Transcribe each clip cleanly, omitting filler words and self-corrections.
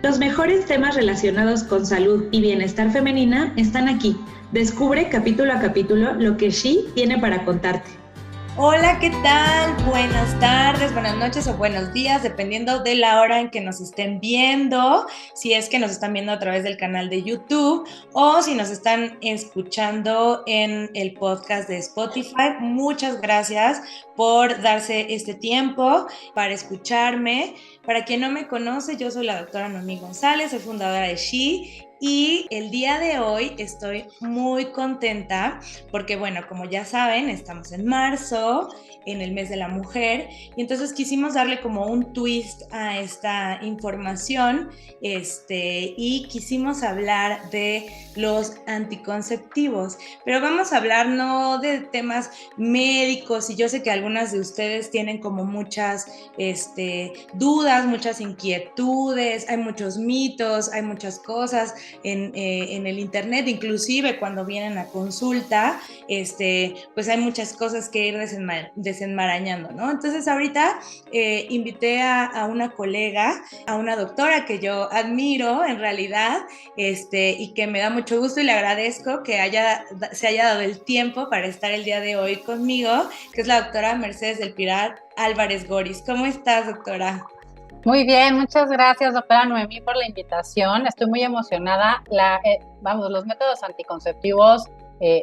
Los mejores temas relacionados con salud y bienestar femenina están aquí. Descubre capítulo a capítulo lo que She tiene para contarte. Hola, ¿qué tal? Buenas tardes, buenas noches o buenos días, dependiendo de la hora en que nos estén viendo, si es que nos están viendo a través del canal de YouTube o si nos están escuchando en el podcast de Spotify. Muchas gracias por darse este tiempo para escucharme. Para quien no me conoce, yo soy la doctora Noemí González, soy fundadora de She. Y el día de hoy estoy muy contenta porque, bueno, como ya saben, estamos en marzo, en el mes de la mujer, y entonces quisimos darle como un twist a esta información, y quisimos hablar de los anticonceptivos, pero vamos a hablar no de temas médicos, y yo sé que algunas de ustedes tienen como muchas dudas, muchas inquietudes, hay muchos mitos, hay muchas cosas en el internet, inclusive cuando vienen a consulta, pues hay muchas cosas que ir desenmarañando, ¿no? Entonces ahorita invité a una colega, a una doctora que yo admiro en realidad, y que me da mucho gusto y le agradezco que se haya dado el tiempo para estar el día de hoy conmigo, que es la doctora Mercedes del Pilar Álvarez Goris. ¿Cómo estás, doctora? Muy bien, muchas gracias, doctora Noemí, por la invitación. Estoy muy emocionada. Los métodos anticonceptivos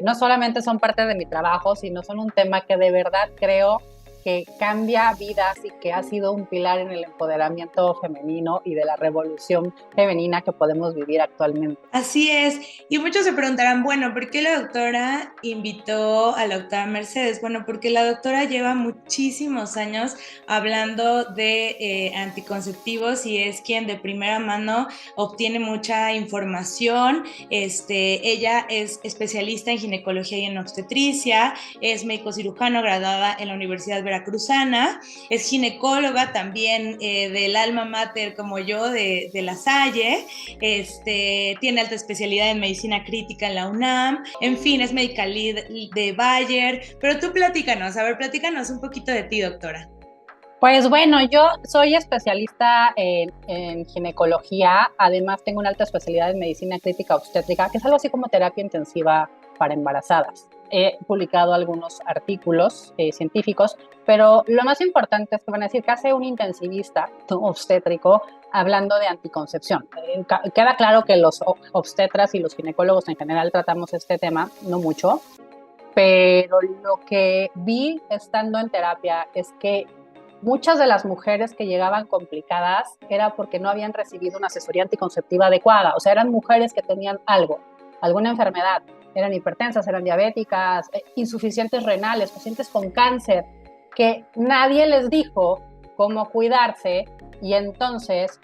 no solamente son parte de mi trabajo, sino son un tema que de verdad creo que cambia vidas y que ha sido un pilar en el empoderamiento femenino y de la revolución femenina que podemos vivir actualmente. Así es, y muchos se preguntarán, bueno, ¿por qué la doctora invitó a la doctora Mercedes? Bueno, porque la doctora lleva muchísimos años hablando de anticonceptivos y es quien de primera mano obtiene mucha información. Ella es especialista en ginecología y en obstetricia, es médico cirujano graduada en la Universidad Veracruzana, es ginecóloga también del alma mater como yo, de La Salle, tiene alta especialidad en medicina crítica en la UNAM, en fin, es medical lead de Bayer, pero tú platícanos un poquito de ti, doctora. Pues bueno, yo soy especialista en ginecología, además tengo una alta especialidad en medicina crítica obstétrica, que es algo así como terapia intensiva para embarazadas. He publicado algunos artículos científicos, pero lo más importante es que van a decir que hace un intensivista obstétrico hablando de anticoncepción. Queda claro que los obstetras y los ginecólogos en general tratamos este tema, no mucho, pero lo que vi estando en terapia es que muchas de las mujeres que llegaban complicadas era porque no habían recibido una asesoría anticonceptiva adecuada, o sea, eran mujeres que tenían alguna enfermedad, eran hipertensas, eran diabéticas, insuficientes renales, pacientes con cáncer, que nadie les dijo cómo cuidarse y entonces,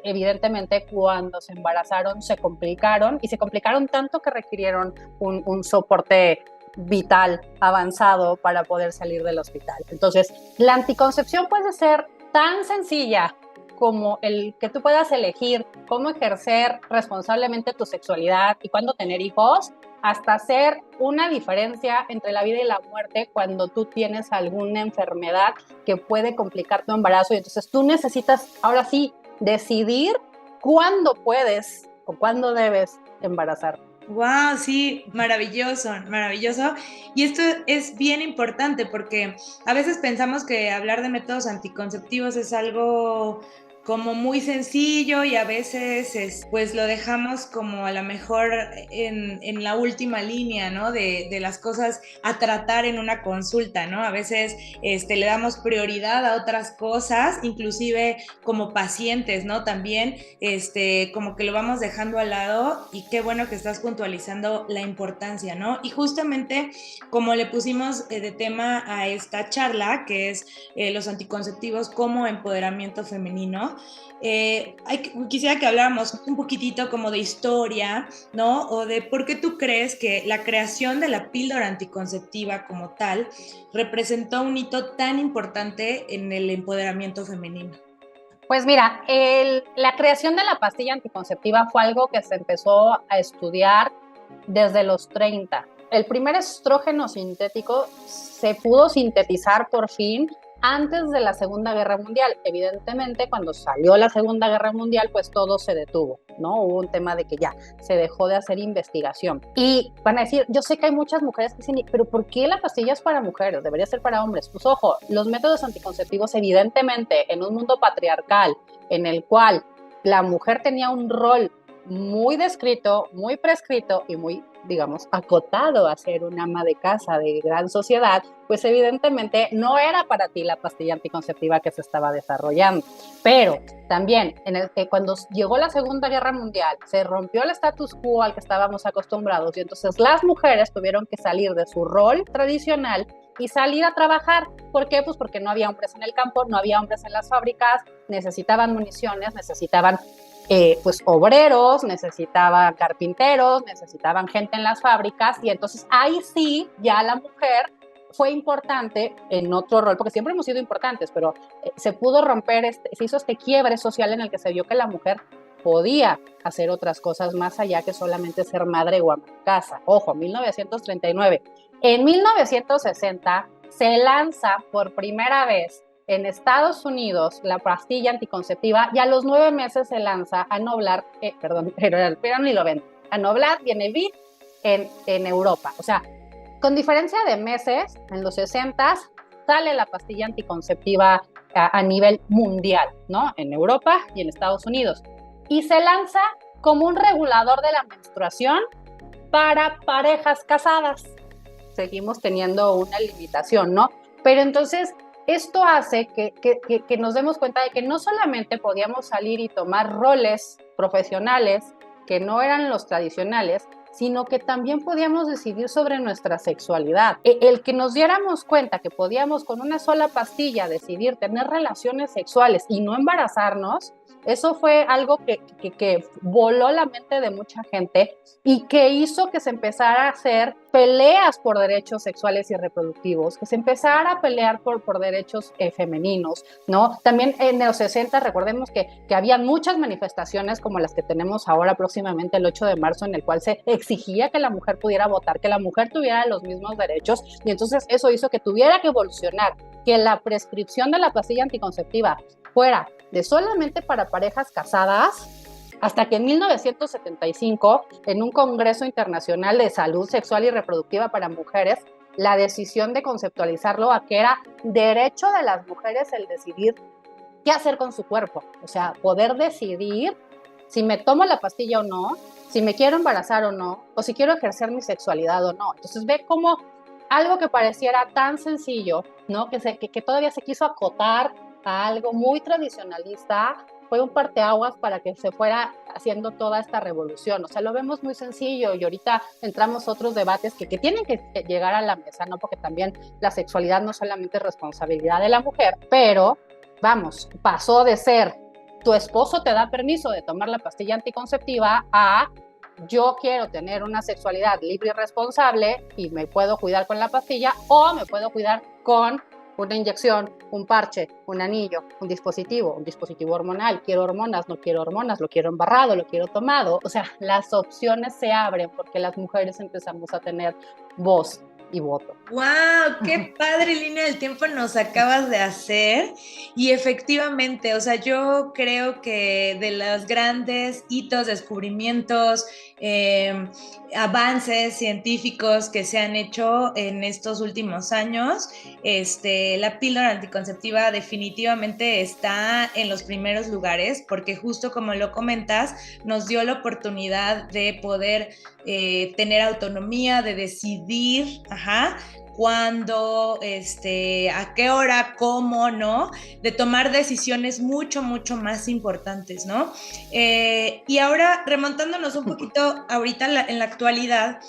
evidentemente, cuando se embarazaron se complicaron y se complicaron tanto que requirieron un soporte vital avanzado para poder salir del hospital. Entonces, la anticoncepción puede ser tan sencilla como el que tú puedas elegir cómo ejercer responsablemente tu sexualidad y cuándo tener hijos, hasta hacer una diferencia entre la vida y la muerte cuando tú tienes alguna enfermedad que puede complicar tu embarazo y entonces tú necesitas ahora sí decidir cuándo puedes o cuándo debes embarazar. Wow, sí, maravilloso, maravilloso. Y esto es bien importante porque a veces pensamos que hablar de métodos anticonceptivos es algo como muy sencillo y a veces pues lo dejamos como a lo mejor en la última línea, ¿no? De las cosas a tratar en una consulta, ¿no? A veces le damos prioridad a otras cosas, inclusive como pacientes, ¿no? También como que lo vamos dejando al lado y qué bueno que estás puntualizando la importancia, ¿no? Y justamente como le pusimos de tema a esta charla, que es los anticonceptivos como empoderamiento femenino, quisiera que habláramos un poquitito como de historia, ¿no? O de por qué tú crees que la creación de la píldora anticonceptiva como tal representó un hito tan importante en el empoderamiento femenino. Pues mira, la creación de la pastilla anticonceptiva fue algo que se empezó a estudiar desde los 30. El primer estrógeno sintético se pudo sintetizar por fin antes de la Segunda Guerra Mundial. Evidentemente, cuando salió la Segunda Guerra Mundial, pues todo se detuvo, ¿no? Hubo un tema de que ya se dejó de hacer investigación. Y van a decir, yo sé que hay muchas mujeres que dicen, pero ¿por qué la pastilla es para mujeres? Debería ser para hombres. Pues ojo, los métodos anticonceptivos, evidentemente, en un mundo patriarcal, en el cual la mujer tenía un rol muy descrito, muy prescrito y muy, digamos, acotado a ser una ama de casa de gran sociedad, pues evidentemente no era para ti la pastilla anticonceptiva que se estaba desarrollando. Pero también, cuando llegó la Segunda Guerra Mundial, se rompió el status quo al que estábamos acostumbrados y entonces las mujeres tuvieron que salir de su rol tradicional y salir a trabajar. ¿Por qué? Pues porque no había hombres en el campo, no había hombres en las fábricas, necesitaban municiones, necesitaban pues obreros, necesitaban carpinteros, necesitaban gente en las fábricas y entonces ahí sí ya la mujer fue importante en otro rol, porque siempre hemos sido importantes, pero se pudo romper, se hizo este quiebre social en el que se vio que la mujer podía hacer otras cosas más allá que solamente ser madre o ama de casa. Ojo, 1939. En 1960 se lanza por primera vez en Estados Unidos la pastilla anticonceptiva y a los 9 meses se lanza a Noblar, pero ni lo ven, a Noblar y Enevit en Europa. O sea, con diferencia de meses, en los 60 sale la pastilla anticonceptiva a nivel mundial, ¿no? En Europa y en Estados Unidos. Y se lanza como un regulador de la menstruación para parejas casadas. Seguimos teniendo una limitación, ¿no? Pero entonces esto hace que nos demos cuenta de que no solamente podíamos salir y tomar roles profesionales que no eran los tradicionales, sino que también podíamos decidir sobre nuestra sexualidad. El que nos diéramos cuenta que podíamos con una sola pastilla decidir tener relaciones sexuales y no embarazarnos, eso fue algo que voló la mente de mucha gente y que hizo que se empezara a hacer peleas por derechos sexuales y reproductivos, que se empezara a pelear por derechos femeninos, ¿no? También en los 60, recordemos que habían muchas manifestaciones como las que tenemos ahora próximamente el 8 de marzo, en el cual se exigía que la mujer pudiera votar, que la mujer tuviera los mismos derechos, y entonces eso hizo que tuviera que evolucionar, que la prescripción de la pastilla anticonceptiva fuera de solamente para parejas casadas, hasta que en 1975, en un Congreso Internacional de Salud Sexual y Reproductiva para Mujeres, la decisión de conceptualizarlo a que era derecho de las mujeres el decidir qué hacer con su cuerpo, o sea, poder decidir si me tomo la pastilla o no, si me quiero embarazar o no, o si quiero ejercer mi sexualidad o no. Entonces ve cómo algo que pareciera tan sencillo, ¿no? que todavía se quiso acotar a algo muy tradicionalista, fue un parteaguas para que se fuera haciendo toda esta revolución. O sea, lo vemos muy sencillo y ahorita entramos a otros debates que tienen que llegar a la mesa, ¿no? Porque también la sexualidad no solamente es responsabilidad de la mujer, pero, vamos, pasó de ser tu esposo te da permiso de tomar la pastilla anticonceptiva a yo quiero tener una sexualidad libre y responsable y me puedo cuidar con la pastilla o me puedo cuidar con una inyección, un parche, un anillo, un dispositivo hormonal. Quiero hormonas, no quiero hormonas, lo quiero embarrado, lo quiero tomado. O sea, las opciones se abren porque las mujeres empezamos a tener voz y voto. ¡Wow! ¡Qué padre línea del tiempo nos acabas de hacer! Y efectivamente, o sea, yo creo que de los grandes hitos, descubrimientos, avances científicos que se han hecho en estos últimos años, la píldora anticonceptiva definitivamente está en los primeros lugares, porque justo como lo comentas, nos dio la oportunidad de poder tener autonomía, de decidir, cuándo, a qué hora, cómo, ¿no? De tomar decisiones mucho, mucho más importantes, ¿no? Y ahora, remontándonos un poquito ahorita en la actualidad,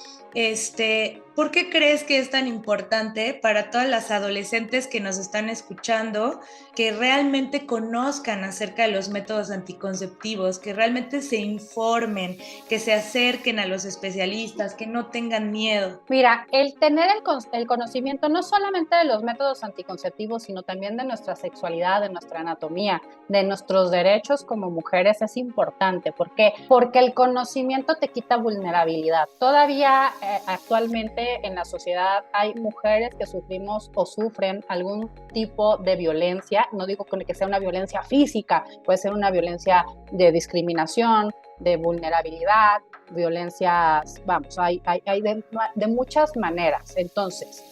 ¿por qué crees que es tan importante para todas las adolescentes que nos están escuchando que realmente conozcan acerca de los métodos anticonceptivos, que realmente se informen, que se acerquen a los especialistas, que no tengan miedo? Mira, el tener el conocimiento no solamente de los métodos anticonceptivos, sino también de nuestra sexualidad, de nuestra anatomía, de nuestros derechos como mujeres es importante. ¿Por qué? Porque el conocimiento te quita vulnerabilidad. Todavía actualmente que en la sociedad hay mujeres que sufrimos o sufren algún tipo de violencia. No digo que sea una violencia física, puede ser una violencia de discriminación, de vulnerabilidad, violencias, vamos, hay de muchas maneras. Entonces,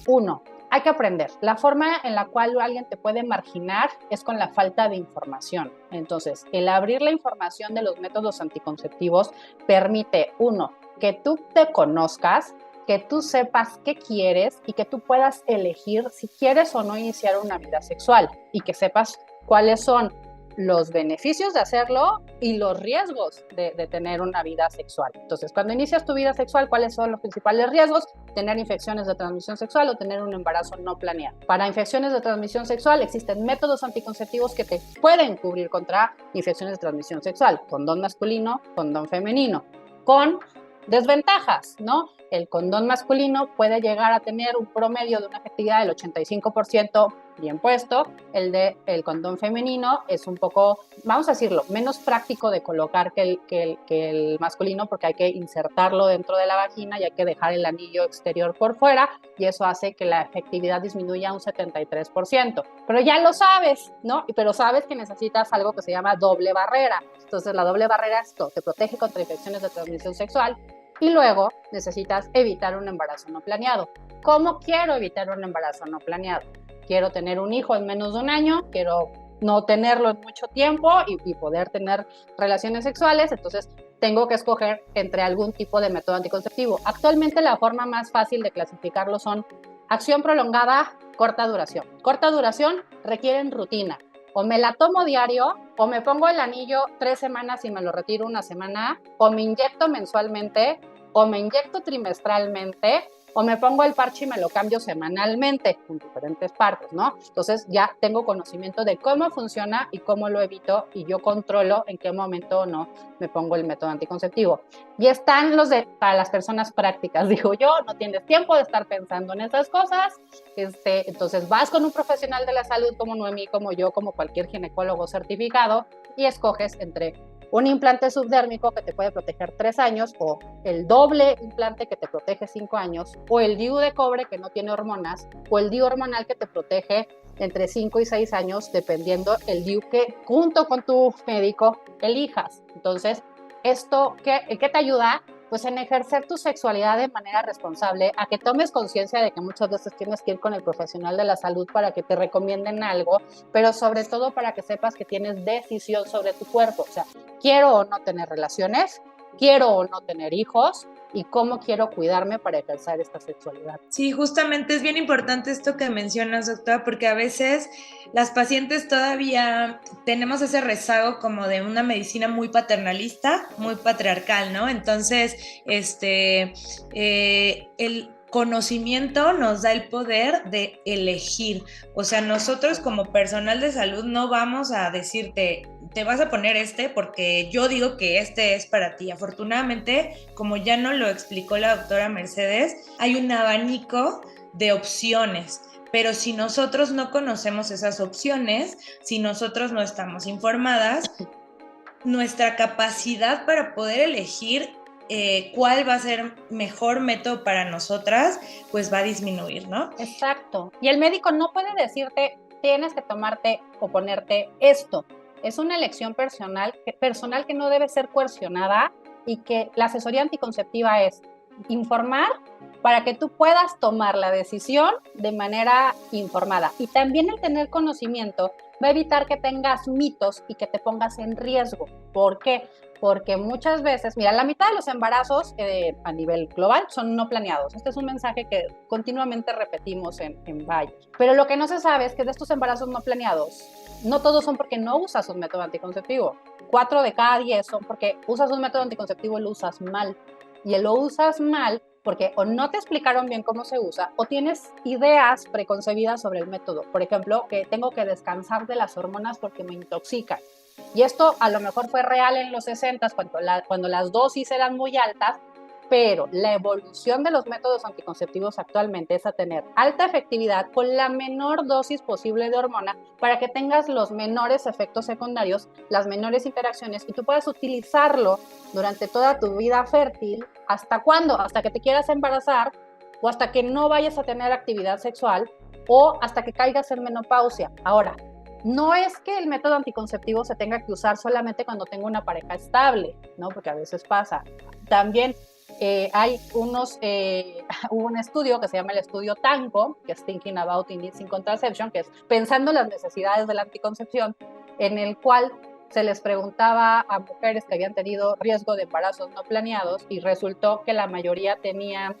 uno, hay que aprender. La forma en la cual alguien te puede marginar es con la falta de información. Entonces, el abrir la información de los métodos anticonceptivos permite, uno, que tú te conozcas, que tú sepas qué quieres y que tú puedas elegir si quieres o no iniciar una vida sexual y que sepas cuáles son los beneficios de hacerlo y los riesgos de tener una vida sexual. Entonces, cuando inicias tu vida sexual, ¿cuáles son los principales riesgos? Tener infecciones de transmisión sexual o tener un embarazo no planeado. Para infecciones de transmisión sexual existen métodos anticonceptivos que te pueden cubrir contra infecciones de transmisión sexual, condón masculino, condón femenino, con desventajas, ¿no? El condón masculino puede llegar a tener un promedio de una efectividad del 85% bien puesto. El condón femenino es un poco, vamos a decirlo, menos práctico de colocar que el masculino, porque hay que insertarlo dentro de la vagina y hay que dejar el anillo exterior por fuera, y eso hace que la efectividad disminuya un 73%. Pero ya lo sabes, ¿no? Pero sabes que necesitas algo que se llama doble barrera. Entonces, la doble barrera esto te protege contra infecciones de transmisión sexual y luego necesitas evitar un embarazo no planeado. ¿Cómo quiero evitar un embarazo no planeado? Quiero tener un hijo en menos de un año, quiero no tenerlo en mucho tiempo y poder tener relaciones sexuales, entonces tengo que escoger entre algún tipo de método anticonceptivo. Actualmente la forma más fácil de clasificarlo son acción prolongada, corta duración. Corta duración requieren rutina. O me la tomo diario, o me pongo el anillo 3 semanas y me lo retiro una semana, o me inyecto mensualmente, o me inyecto trimestralmente, o me pongo el parche y me lo cambio semanalmente en diferentes partes, ¿no? Entonces ya tengo conocimiento de cómo funciona y cómo lo evito y yo controlo en qué momento o no me pongo el método anticonceptivo. Y están para las personas prácticas, digo yo, no tienes tiempo de estar pensando en esas cosas, entonces vas con un profesional de la salud como Noemí, como yo, como cualquier ginecólogo certificado y escoges entre un implante subdérmico que te puede proteger 3 años, o el doble implante que te protege 5 años, o el DIU de cobre que no tiene hormonas, o el DIU hormonal que te protege entre 5 y 6 años, dependiendo el DIU que junto con tu médico elijas. Entonces, ¿esto qué te ayuda? Pues en ejercer tu sexualidad de manera responsable, a que tomes conciencia de que muchas veces tienes que ir con el profesional de la salud para que te recomienden algo, pero sobre todo para que sepas que tienes decisión sobre tu cuerpo. O sea, quiero o no tener relaciones, quiero o no tener hijos, y cómo quiero cuidarme para ejercer esta sexualidad. Sí, justamente es bien importante esto que mencionas, doctora, porque a veces las pacientes todavía tenemos ese rezago como de una medicina muy paternalista, muy patriarcal, ¿no? Entonces, el conocimiento nos da el poder de elegir. O sea, nosotros como personal de salud no vamos a decirte, te vas a poner porque yo digo que es para ti. Afortunadamente, como ya nos lo explicó la doctora Mercedes, hay un abanico de opciones. Pero si nosotros no conocemos esas opciones, si nosotros no estamos informadas, nuestra capacidad para poder elegir cuál va a ser mejor método para nosotras, pues va a disminuir, ¿no? Exacto. Y el médico no puede decirte, tienes que tomarte o ponerte esto. Es una elección personal que no debe ser coercionada, y que la asesoría anticonceptiva es informar para que tú puedas tomar la decisión de manera informada. Y también el tener conocimiento va a evitar que tengas mitos y que te pongas en riesgo. ¿Por qué? Porque muchas veces, mira, la mitad de los embarazos a nivel global son no planeados. Este es un mensaje que continuamente repetimos en Bayer. Pero lo que no se sabe es que de estos embarazos no planeados, no todos son porque no usas un método anticonceptivo. 4 de cada 10 son porque usas un método anticonceptivo y lo usas mal. Y lo usas mal porque o no te explicaron bien cómo se usa, o tienes ideas preconcebidas sobre el método. Por ejemplo, que tengo que descansar de las hormonas porque me intoxican. Y esto a lo mejor fue real en los 60, cuando las dosis eran muy altas, pero la evolución de los métodos anticonceptivos actualmente es a tener alta efectividad con la menor dosis posible de hormona para que tengas los menores efectos secundarios, las menores interacciones y tú puedas utilizarlo durante toda tu vida fértil. ¿Hasta cuándo? Hasta que te quieras embarazar o hasta que no vayas a tener actividad sexual o hasta que caigas en menopausia. Ahora, no es que el método anticonceptivo se tenga que usar solamente cuando tengo una pareja estable, ¿no? Porque a veces pasa. También hay hubo un estudio que se llama el estudio TANCO, que es Thinking About Inducing Contraception, que es pensando en las necesidades de la anticoncepción, en el cual se les preguntaba a mujeres que habían tenido riesgo de embarazos no planeados y resultó que la mayoría tenía,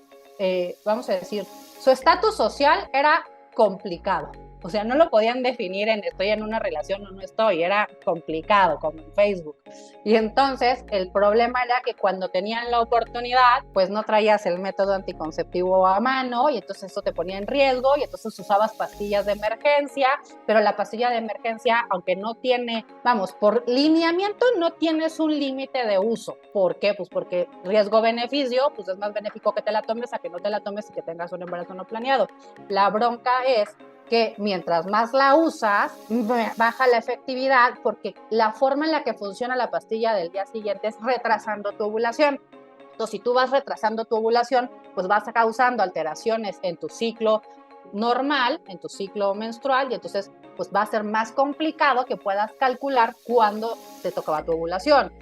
vamos a decir, su estatus social era complicado. O sea, no lo podían definir en estoy en una relación o no estoy, era complicado, como en Facebook. Y entonces el problema era que cuando tenían la oportunidad, pues no traías el método anticonceptivo a mano y entonces eso te ponía en riesgo y entonces usabas pastillas de emergencia, pero la pastilla de emergencia, aunque no tiene, vamos, por lineamiento no tienes un límite de uso. ¿Por qué? Pues porque riesgo-beneficio, pues es más benéfico que te la tomes a que no te la tomes y que tengas un embarazo no planeado. La bronca es que mientras más la usas, baja la efectividad porque la forma en la que funciona la pastilla del día siguiente es retrasando tu ovulación. Entonces, si tú vas retrasando tu ovulación, pues vas causando alteraciones en tu ciclo normal, en tu ciclo menstrual, y entonces pues va a ser más complicado que puedas calcular cuándo te tocaba tu ovulación,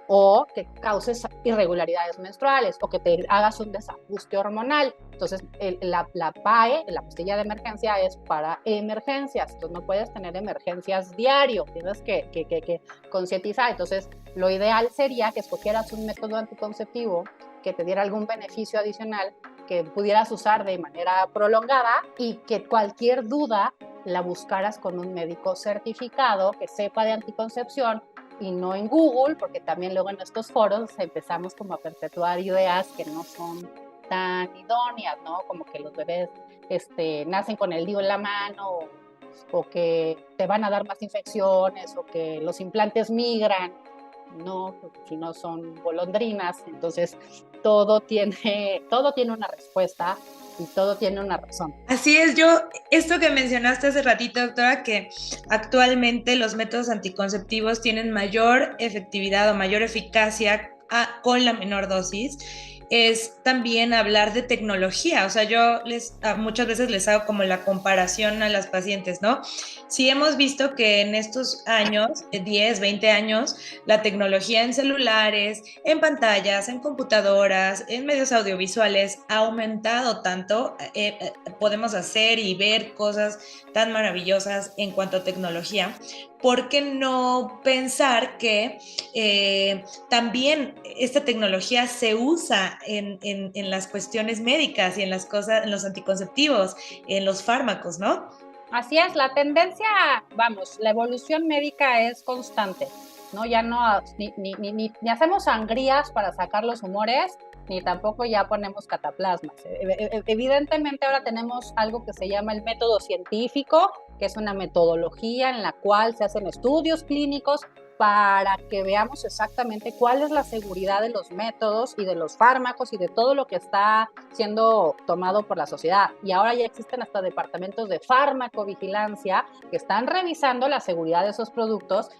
o que causes irregularidades menstruales o que te hagas un desajuste hormonal. Entonces, la PAE, la pastilla de emergencia, es para emergencias. Entonces, no puedes tener emergencias diario, tienes que concientizar. Entonces, lo ideal sería que escogieras un método anticonceptivo que te diera algún beneficio adicional, que pudieras usar de manera prolongada y que cualquier duda la buscaras con un médico certificado que sepa de anticoncepción y no en Google, porque también luego en estos foros empezamos como a perpetuar ideas que no son tan idóneas, ¿no? Como que los bebés nacen con el DIU en la mano o que te van a dar más infecciones o que los implantes migran, no, porque si no son golondrinas. Entonces todo tiene una respuesta y todo tiene una razón. Así es, esto que mencionaste hace ratito, doctora, que actualmente los métodos anticonceptivos tienen mayor efectividad o mayor eficacia con la menor dosis, es también hablar de tecnología. O sea, yo muchas veces les hago como la comparación a las pacientes, ¿no? Sí hemos visto que en estos años, 10, 20 años, la tecnología en celulares, en pantallas, en computadoras, en medios audiovisuales ha aumentado tanto. Podemos hacer y ver cosas tan maravillosas en cuanto a tecnología. ¿Por qué no pensar que también esta tecnología se usa en las cuestiones médicas y en los anticonceptivos, en los fármacos, ¿no? Así es, la tendencia, vamos, la evolución médica es constante, ¿no? Ya no, ni hacemos sangrías para sacar los humores, ni tampoco ya ponemos cataplasmas. Evidentemente ahora tenemos algo que se llama el método científico, que es una metodología en la cual se hacen estudios clínicos para que veamos exactamente cuál es la seguridad de los métodos y de los fármacos y de todo lo que está siendo tomado por la sociedad. Y ahora ya existen hasta departamentos de farmacovigilancia que están revisando la seguridad de esos productos,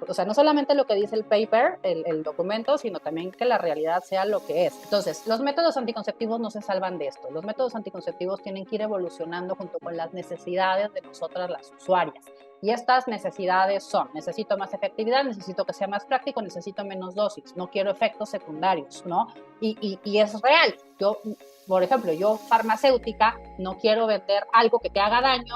o sea, no solamente lo que dice el paper, el documento, sino también que la realidad sea lo que es. Entonces, los métodos anticonceptivos no se salvan de esto. Los métodos anticonceptivos tienen que ir evolucionando junto con las necesidades de nosotras las usuarias. Y estas necesidades son: necesito más efectividad, necesito que sea más práctico, necesito menos dosis, no quiero efectos secundarios, ¿no? Y es real. Por ejemplo, yo farmacéutica no quiero vender algo que te haga daño,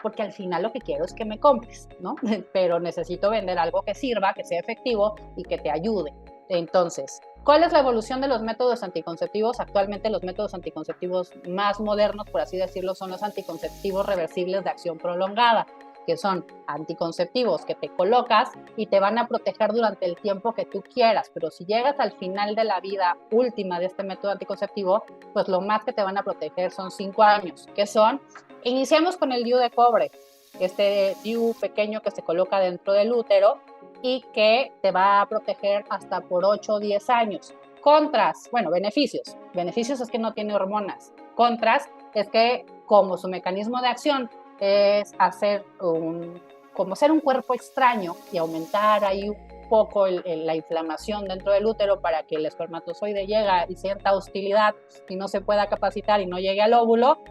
porque al final lo que quiero es que me compres, ¿no? Pero necesito vender algo que sirva, que sea efectivo y que te ayude. Entonces, ¿cuál es la evolución de los métodos anticonceptivos? Actualmente los métodos anticonceptivos más modernos, por así decirlo, son los anticonceptivos reversibles de acción prolongada, que son anticonceptivos que te colocas y te van a proteger durante el tiempo que tú quieras, pero si llegas al final de la vida última de este método anticonceptivo, pues lo más que te van a proteger son 5 años, que son, iniciamos con el DIU de cobre, este DIU pequeño que se coloca dentro del útero y que te va a proteger hasta por 8 o 10 años. Contras, bueno, beneficios. Beneficios es que no tiene hormonas. Contras es que como su mecanismo de acción es como ser un cuerpo extraño y aumentar ahí un poco la inflamación dentro del útero para que el espermatozoide llegue y sienta hostilidad y no se pueda capacitar y no llegue al óvulo,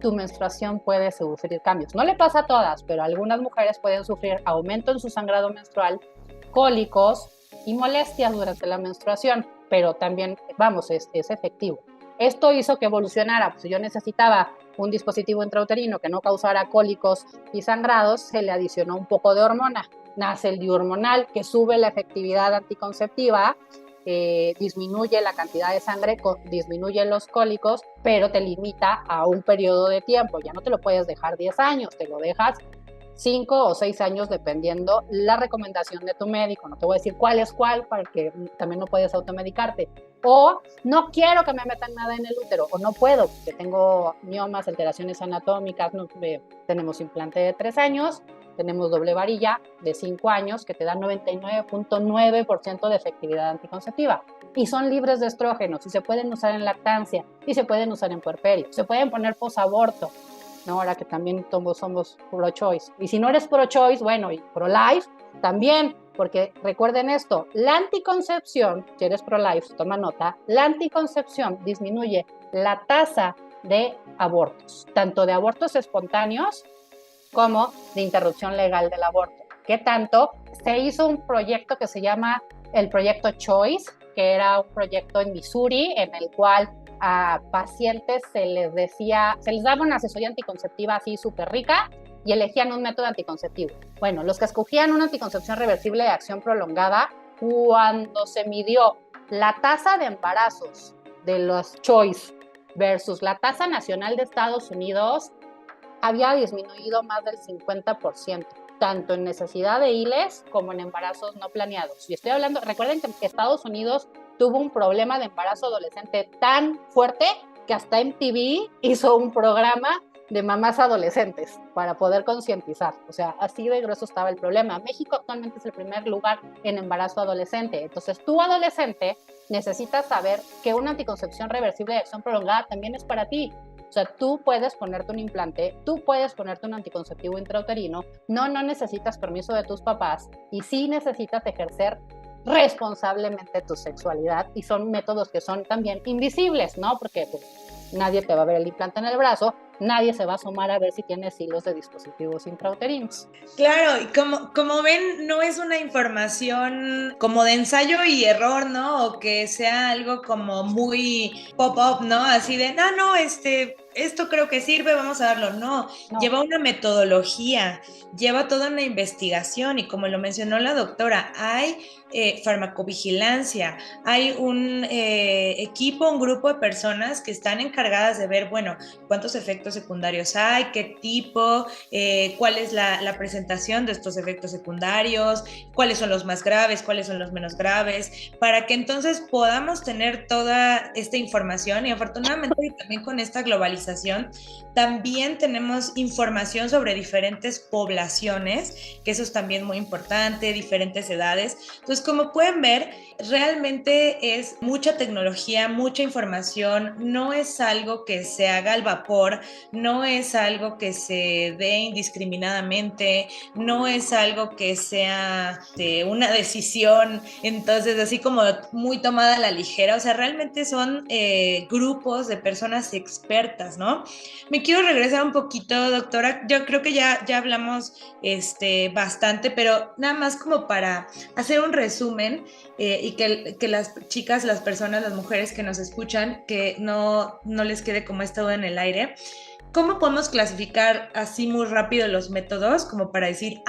tu menstruación puede sufrir cambios. No le pasa a todas, pero algunas mujeres pueden sufrir aumento en su sangrado menstrual, cólicos y molestias durante la menstruación, pero también, vamos, es efectivo. Esto hizo que evolucionara, pues si yo necesitaba un dispositivo intrauterino que no causara cólicos y sangrados, se le adicionó un poco de hormona. Nace el dihormonal, que sube la efectividad anticonceptiva, disminuye la cantidad de sangre, disminuye los cólicos, pero te limita a un periodo de tiempo. Ya no te lo puedes dejar 10 años, te lo dejas 5 o 6 años dependiendo la recomendación de tu médico. No te voy a decir cuál es cuál, porque también no puedes automedicarte. O no quiero que me metan nada en el útero, o no puedo porque tengo miomas, alteraciones anatómicas, tenemos implante de 3 años, tenemos doble varilla de 5 años que te da 99.9% de efectividad anticonceptiva. Y son libres de estrógenos y se pueden usar en lactancia y se pueden usar en puerperio, se pueden poner posaborto, ¿no? Ahora que también todos somos pro-choice. Y si no eres pro-choice, bueno, y pro-life también, porque recuerden esto, la anticoncepción, si eres pro-life, toma nota, la anticoncepción disminuye la tasa de abortos, tanto de abortos espontáneos como de interrupción legal del aborto. ¿Qué tanto? Se hizo un proyecto que se llama el Proyecto Choice, que era un proyecto en Missouri, en el cual a pacientes se les daba una asesoría anticonceptiva así súper rica y elegían un método anticonceptivo. Bueno, los que escogían una anticoncepción reversible de acción prolongada, cuando se midió la tasa de embarazos de los Choice versus la tasa nacional de Estados Unidos, había disminuido más del 50%, tanto en necesidad de ILES como en embarazos no planeados. Y estoy hablando, recuerden que Estados Unidos tuvo un problema de embarazo adolescente tan fuerte que hasta MTV hizo un programa de mamás adolescentes para poder concientizar. O sea, así de grueso estaba el problema. México actualmente es el primer lugar en embarazo adolescente. Entonces, tú adolescente necesitas saber que una anticoncepción reversible de acción prolongada también es para ti. O sea, tú puedes ponerte un implante, tú puedes ponerte un anticonceptivo intrauterino, no necesitas permiso de tus papás y sí necesitas ejercer responsablemente tu sexualidad y son métodos que son también invisibles, ¿no? Porque pues, nadie te va a ver el implante en el brazo, nadie se va a asomar a ver si tienes hilos de dispositivos intrauterinos. Claro, y como ven, no es una información como de ensayo y error, ¿no? O que sea algo como muy pop-up, ¿no? Así de, no, esto creo que sirve, vamos a darlo. No, lleva una metodología, lleva toda una investigación y como lo mencionó la doctora, hay farmacovigilancia, hay un equipo, un grupo de personas que están encargadas de ver, bueno, cuántos efectos secundarios hay, qué tipo, cuál es la presentación de estos efectos secundarios, cuáles son los más graves, cuáles son los menos graves, para que entonces podamos tener toda esta información y afortunadamente también con esta globalización también tenemos información sobre diferentes poblaciones, que eso es también muy importante, diferentes edades. Entonces, como pueden ver, realmente es mucha tecnología, mucha información, no es algo que se haga al vapor, no es algo que se dé indiscriminadamente, no es algo que sea una decisión, entonces así como muy tomada a la ligera, o sea, realmente son grupos de personas expertas, ¿no? Me quiero regresar un poquito, doctora, yo creo que ya hablamos bastante, pero nada más como para hacer un resumen y que las chicas, las personas, las mujeres que nos escuchan, que no les quede como esta duda en el aire. ¿Cómo podemos clasificar así muy rápido los métodos como para decir,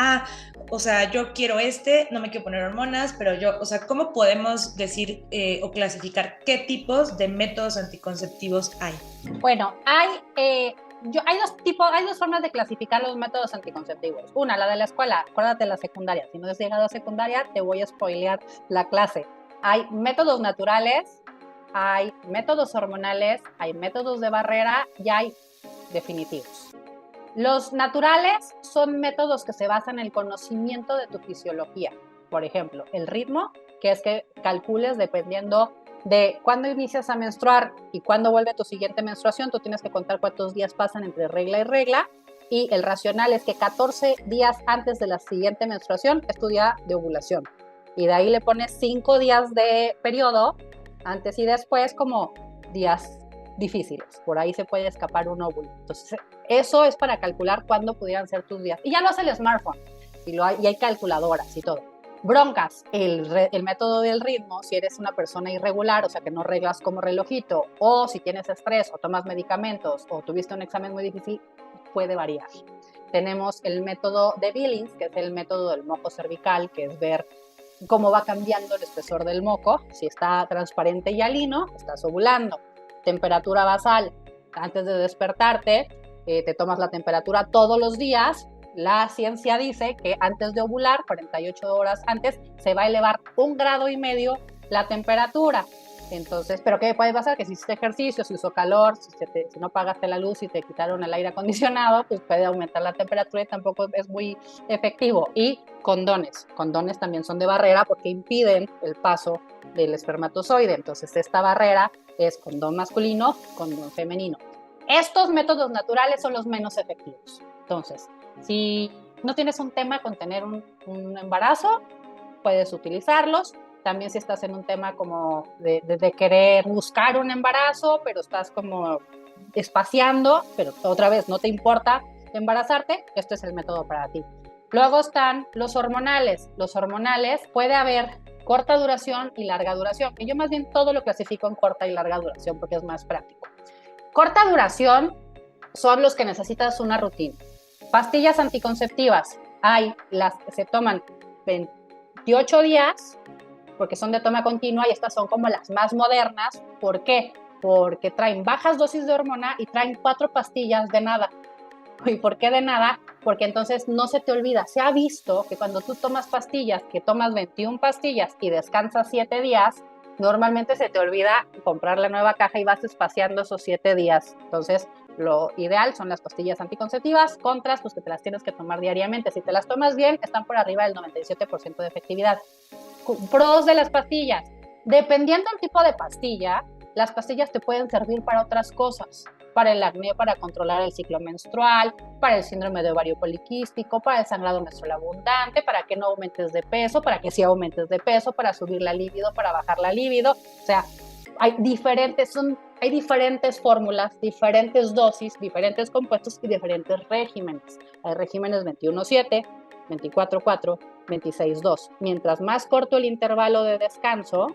o sea, yo quiero no me quiero poner hormonas, pero o sea, ¿cómo podemos decir o clasificar qué tipos de métodos anticonceptivos hay? Bueno, hay dos formas de clasificar los métodos anticonceptivos. Una, la de la escuela, acuérdate de la secundaria. Si no has llegado a secundaria, te voy a spoilear la clase. Hay métodos naturales, hay métodos hormonales, hay métodos de barrera y hay definitivos. Los naturales son métodos que se basan en el conocimiento de tu fisiología. Por ejemplo, el ritmo, que es que calcules dependiendo de cuándo inicias a menstruar y cuándo vuelve tu siguiente menstruación, tú tienes que contar cuántos días pasan entre regla y regla, y el racional es que 14 días antes de la siguiente menstruación es tu día de ovulación, y de ahí le pones 5 días de periodo, antes y después, como días difíciles, por ahí se puede escapar un óvulo. Entonces, eso es para calcular cuándo pudieran ser tus días, y ya lo hace el smartphone, y hay calculadoras y todo. Broncas, el método del ritmo, si eres una persona irregular, o sea que no reglas como relojito, o si tienes estrés o tomas medicamentos o tuviste un examen muy difícil, puede variar. Tenemos el método de Billings, que es el método del moco cervical, que es ver cómo va cambiando el espesor del moco. Si está transparente y alino, estás ovulando. Temperatura basal, antes de despertarte, te tomas la temperatura todos los días. La ciencia dice que antes de ovular, 48 horas antes, se va a elevar 1,5 grados la temperatura. Entonces, ¿pero qué puede pasar? Que si hiciste ejercicio, si hizo calor, si no apagaste la luz y te quitaron el aire acondicionado, pues puede aumentar la temperatura y tampoco es muy efectivo. Y condones también son de barrera porque impiden el paso del espermatozoide. Entonces, esta barrera es condón masculino, condón femenino. Estos métodos naturales son los menos efectivos. Entonces, si no tienes un tema con tener un embarazo, puedes utilizarlos. También si estás en un tema como de querer buscar un embarazo, pero estás como espaciando, pero otra vez no te importa embarazarte, este es el método para ti. Luego están los hormonales. Los hormonales puede haber corta duración y larga duración, que yo más bien todo lo clasifico en corta y larga duración porque es más práctico. Corta duración son los que necesitas una rutina. Pastillas anticonceptivas, las que se toman 28 días, porque son de toma continua, y estas son como las más modernas. ¿Por qué? Porque traen bajas dosis de hormona y traen 4 pastillas de nada. ¿Y por qué de nada? Porque entonces no se te olvida. Se ha visto que cuando tú tomas pastillas, que tomas 21 pastillas y descansas 7 días, normalmente se te olvida comprar la nueva caja y vas espaciando esos 7 días. Entonces, lo ideal son las pastillas anticonceptivas. Contras, pues que te las tienes que tomar diariamente. Si te las tomas bien, están por arriba del 97% de efectividad. Pros de las pastillas. Dependiendo del tipo de pastilla, las pastillas te pueden servir para otras cosas. Para el acné, para controlar el ciclo menstrual, para el síndrome de ovario poliquístico, para el sangrado menstrual abundante, para que no aumentes de peso, para que sí aumentes de peso, para subir la libido, para bajar la libido. O sea, hay diferentes fórmulas, diferentes dosis, diferentes compuestos y diferentes regímenes. Hay regímenes 21-7, 24-4, 26-2. Mientras más corto el intervalo de descanso,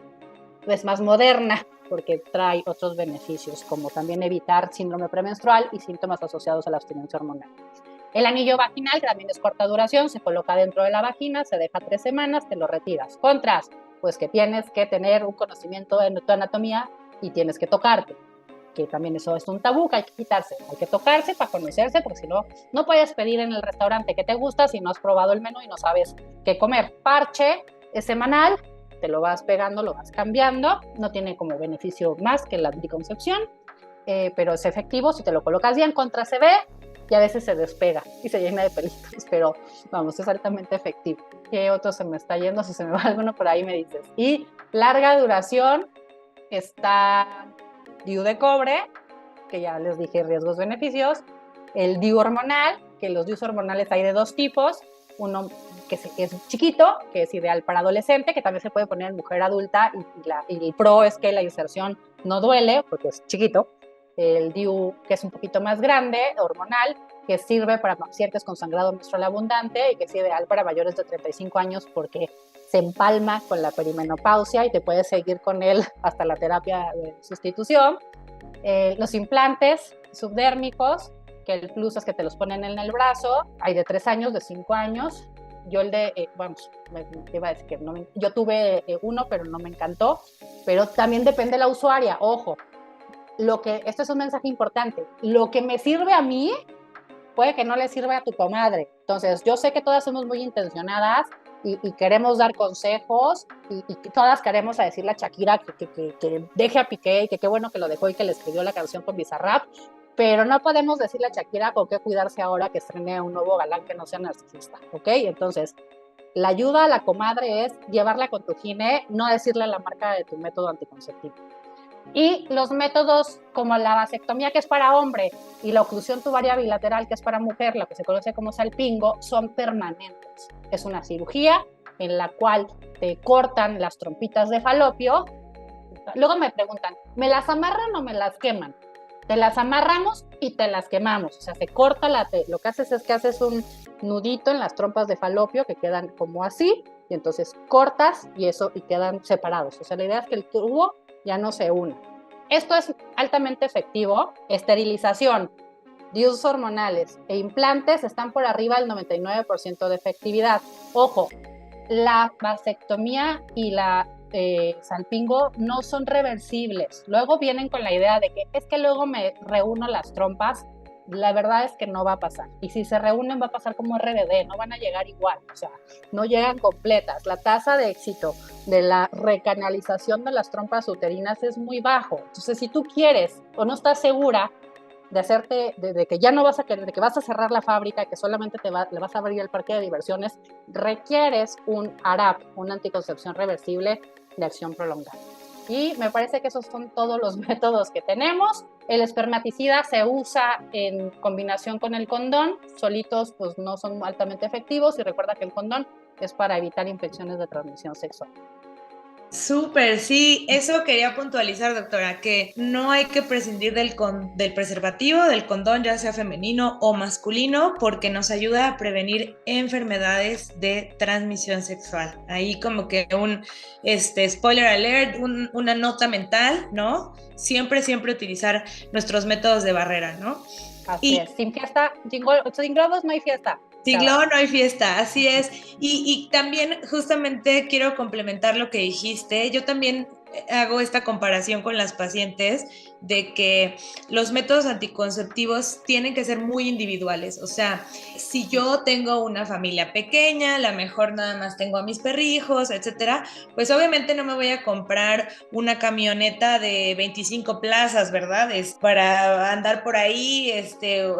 es más moderna, porque trae otros beneficios, como también evitar síndrome premenstrual y síntomas asociados a la abstinencia hormonal. El anillo vaginal, que también es corta duración, se coloca dentro de la vagina, se deja 3 semanas, te lo retiras. Contras, pues que tienes que tener un conocimiento de tu anatomía y tienes que tocarte, que también eso es un tabú que hay que quitarse. Hay que tocarse para conocerse, porque si no, no puedes pedir en el restaurante que te gusta si no has probado el menú y no sabes qué comer. Parche es semanal, te lo vas pegando, lo vas cambiando, no tiene como beneficio más que la anticoncepción, pero es efectivo si te lo colocas bien. Contra se ve y a veces se despega y se llena de pelitos, pero vamos, es altamente efectivo. ¿Qué otro se me está yendo? Si se me va alguno por ahí me dices. Y larga duración está DIU de cobre, que ya les dije riesgos, beneficios, el DIU hormonal, que los DIUs hormonales hay de 2 tipos, uno que es chiquito, que es ideal para adolescente, que también se puede poner en mujer adulta, y el pro es que la inserción no duele porque es chiquito. El DIU, que es un poquito más grande, hormonal, que sirve para pacientes con sangrado menstrual abundante y que es ideal para mayores de 35 años porque se empalma con la perimenopausia y te puedes seguir con él hasta la terapia de sustitución. Los implantes subdérmicos, que el plus es que te los ponen en el brazo, hay de 3 años, de 5 años. Yo el de, iba a decir que no yo tuve uno, pero no me encantó, pero también depende de la usuaria, ojo. Esto es un mensaje importante, lo que me sirve a mí puede que no le sirva a tu comadre. Entonces, yo sé que todas somos muy intencionadas y queremos dar consejos y todas queremos a decirle a Shakira que deje a Piqué y que qué bueno que lo dejó y que le escribió la canción con Bizarrap, pero no podemos decirle a Shakira con qué cuidarse ahora que estrene a un nuevo galán que no sea narcisista, ¿ok? Entonces, la ayuda a la comadre es llevarla con tu gine, no decirle la marca de tu método anticonceptivo. Y los métodos como la vasectomía, que es para hombre, y la oclusión tubaria bilateral, que es para mujer, lo que se conoce como salpingo, son permanentes. Es una cirugía en la cual te cortan las trompitas de falopio. Luego me preguntan, ¿me las amarran o me las queman? Te las amarramos y te las quemamos. O sea, se corta lo que haces es que haces un nudito en las trompas de falopio que quedan como así, y entonces cortas y quedan separados. O sea, la idea es que el tubo ya no se une. Esto es altamente efectivo. Esterilización, DIUs hormonales e implantes están por arriba del 99% de efectividad. Ojo, la vasectomía y la salpingo no son reversibles. Luego vienen con la idea de que es que luego me reúno las trompas. La verdad es que no va a pasar. Y si se reúnen va a pasar como RBD, no van a llegar igual, o sea, no llegan completas. La tasa de éxito de la recanalización de las trompas uterinas es muy bajo. Entonces, si tú quieres o no estás segura de que ya no vas a querer, de que vas a cerrar la fábrica, que solamente le vas a abrir el parque de diversiones, requieres un ARAP, una anticoncepción reversible de acción prolongada. Y me parece que esos son todos los métodos que tenemos. El espermaticida se usa en combinación con el condón. Solitos pues no son altamente efectivos, y recuerda que el condón es para evitar infecciones de transmisión sexual. Súper, sí, eso quería puntualizar, doctora, que no hay que prescindir del preservativo, del condón, ya sea femenino o masculino, porque nos ayuda a prevenir enfermedades de transmisión sexual. Ahí como que un spoiler alert, una nota mental, ¿no? Siempre utilizar nuestros métodos de barrera, ¿no? Así es, sin fiesta, sin globos no hay fiesta. Sin globo no hay fiesta, así es. Y también justamente quiero complementar lo que dijiste. Yo también hago esta comparación con las pacientes de que los métodos anticonceptivos tienen que ser muy individuales. O sea, si yo tengo una familia pequeña, a lo mejor nada más tengo a mis perrijos, etcétera, pues obviamente no me voy a comprar una camioneta de 25 plazas, ¿verdad? Es para andar por ahí,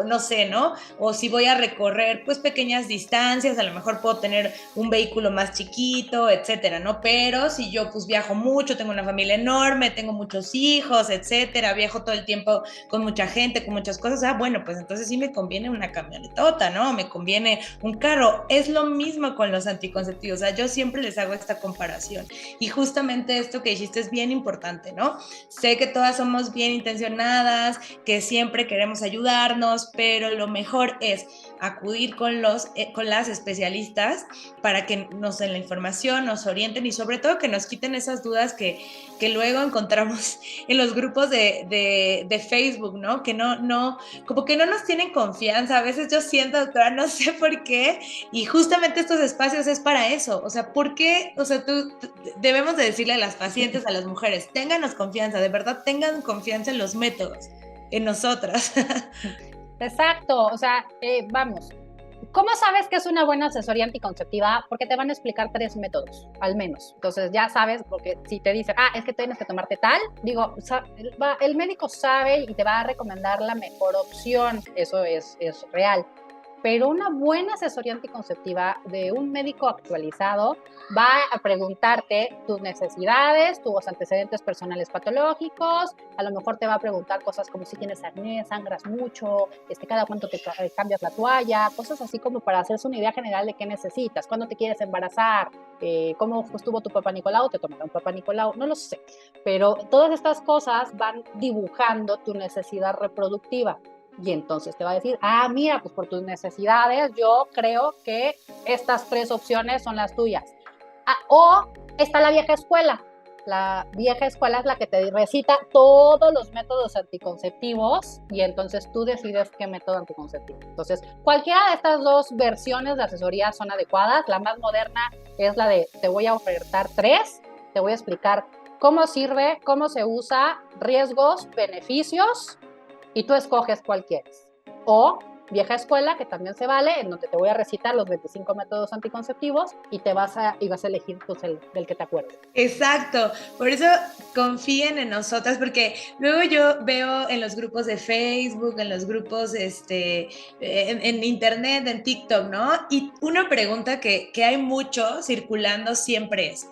no sé, ¿no? O si voy a recorrer, pues, pequeñas distancias, a lo mejor puedo tener un vehículo más chiquito, etcétera, ¿no? Pero si yo, pues, viajo mucho, tengo una familia enorme, tengo muchos hijos, etcétera, viajo todo el tiempo con mucha gente, con muchas cosas, bueno, pues entonces sí me conviene una camionetota, ¿no? Me conviene un carro. Es lo mismo con los anticonceptivos. O sea, yo siempre les hago esta comparación. Y justamente esto que dijiste es bien importante, ¿no? Sé que todas somos bien intencionadas, que siempre queremos ayudarnos, pero lo mejor es acudir con las especialistas para que nos den la información, nos orienten y sobre todo que nos quiten esas dudas que luego encontramos en los grupos de Facebook, ¿no? Que no, como que no nos tienen confianza. A veces yo siento, doctora, no sé por qué, y justamente estos espacios es para eso. O sea, ¿por qué? O sea, debemos de decirle a las pacientes, a las mujeres, ténganos confianza, de verdad tengan confianza en los métodos, en nosotras. Exacto, o sea, vamos, ¿cómo sabes que es una buena asesoría anticonceptiva? Porque te van a explicar 3 métodos, al menos. Entonces ya sabes, porque si te dicen, es que tienes que tomarte tal, digo, el médico sabe y te va a recomendar la mejor opción, eso es real. Pero una buena asesoría anticonceptiva de un médico actualizado va a preguntarte tus necesidades, tus antecedentes personales patológicos, a lo mejor te va a preguntar cosas como si tienes acné, sangras mucho, cada cuánto te cambias la toalla, cosas así como para hacerse una idea general de qué necesitas, cuándo te quieres embarazar, cómo estuvo tu papá Nicolau, te tomará un papá Nicolau, no lo sé, pero todas estas cosas van dibujando tu necesidad reproductiva. Y entonces te va a decir, mira, pues por tus necesidades yo creo que estas 3 opciones son las tuyas. O está la vieja escuela. La vieja escuela es la que te recita todos los métodos anticonceptivos y entonces tú decides qué método anticonceptivo. Entonces, cualquiera de estas 2 versiones de asesoría son adecuadas. La más moderna es la de te voy a ofertar 3, te voy a explicar cómo sirve, cómo se usa, riesgos, beneficios, y tú escoges cuál quieres. O vieja escuela, que también se vale, en donde te voy a recitar los 25 métodos anticonceptivos y vas a elegir pues, del que te acuerdes. Exacto, por eso confíen en nosotras, porque luego yo veo en los grupos de Facebook, en los grupos en internet, en TikTok, ¿no? Y una pregunta que hay mucho circulando siempre es,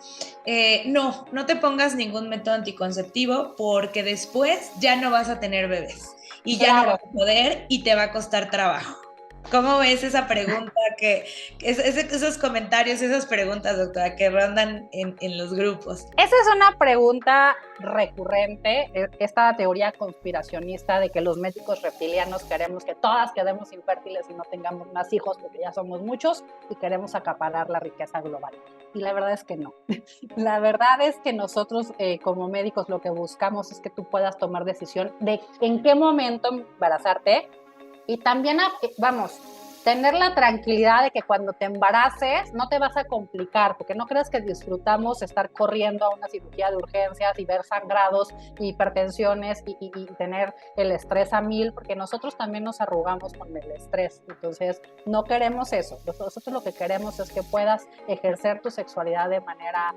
no te pongas ningún método anticonceptivo porque después ya no vas a tener bebés y ya no vas a poder y te va a costar trabajo. ¿Cómo ves esa pregunta, esos comentarios, esas preguntas, doctora, que rondan en los grupos? Esa es una pregunta recurrente, esta teoría conspiracionista de que los médicos reptilianos queremos que todas quedemos infértiles y no tengamos más hijos porque ya somos muchos y queremos acaparar la riqueza global. Y la verdad es que no. La verdad es que nosotros como médicos lo que buscamos es que tú puedas tomar decisión de en qué momento embarazarte y también, tener la tranquilidad de que cuando te embaraces no te vas a complicar, porque no creas que disfrutamos estar corriendo a una cirugía de urgencias y ver sangrados, hipertensiones y tener el estrés a 1000, porque nosotros también nos arrugamos con el estrés. Entonces, no queremos eso. Nosotros lo que queremos es que puedas ejercer tu sexualidad de manera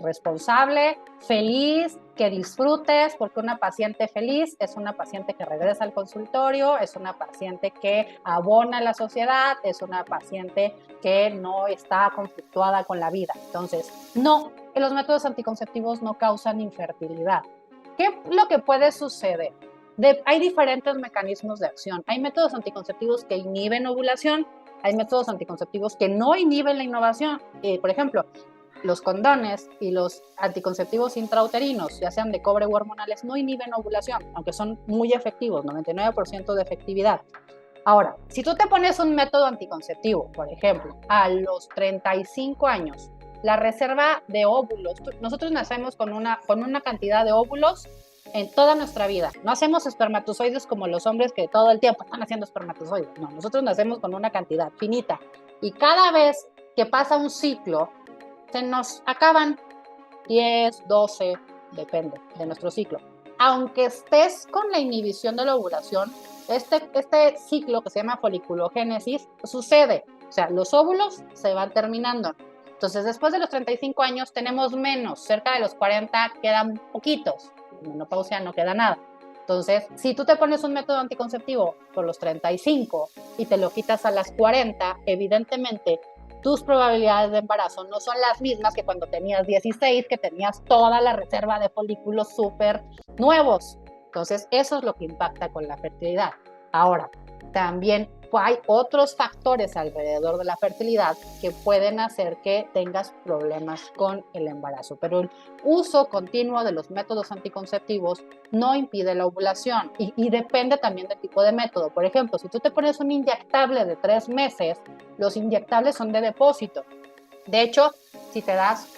responsable, feliz, que disfrutes, porque una paciente feliz es una paciente que regresa al consultorio, es una paciente que abona a la sociedad, es una paciente que no está conflictuada con la vida. Entonces, no, los métodos anticonceptivos no causan infertilidad. ¿Qué es lo que puede suceder? Hay diferentes mecanismos de acción. Hay métodos anticonceptivos que inhiben ovulación, hay métodos anticonceptivos que no inhiben la innovación. Por ejemplo, los condones y los anticonceptivos intrauterinos, ya sean de cobre u hormonales, no inhiben ovulación, aunque son muy efectivos, 99% de efectividad. Ahora, si tú te pones un método anticonceptivo, por ejemplo, a los 35 años, la reserva de óvulos, nosotros nacemos con una cantidad de óvulos en toda nuestra vida. No hacemos espermatozoides como los hombres que todo el tiempo están haciendo espermatozoides. No, nosotros nacemos con una cantidad finita. Y cada vez que pasa un ciclo, se nos acaban 10, 12, depende de nuestro ciclo. Aunque estés con la inhibición de la ovulación, este ciclo que se llama foliculogénesis sucede. O sea, los óvulos se van terminando. Entonces, después de los 35 años tenemos menos. Cerca de los 40 quedan poquitos. En menopausia no queda nada. Entonces, si tú te pones un método anticonceptivo por los 35 y te lo quitas a las 40, evidentemente tus probabilidades de embarazo no son las mismas que cuando tenías 16, que tenías toda la reserva de folículos súper nuevos. Entonces, eso es lo que impacta con la fertilidad. Ahora, también hay otros factores alrededor de la fertilidad que pueden hacer que tengas problemas con el embarazo, pero el uso continuo de los métodos anticonceptivos no impide la ovulación y depende también del tipo de método. Por ejemplo, si tú te pones un inyectable de 3 meses, los inyectables son de depósito. De hecho, si te das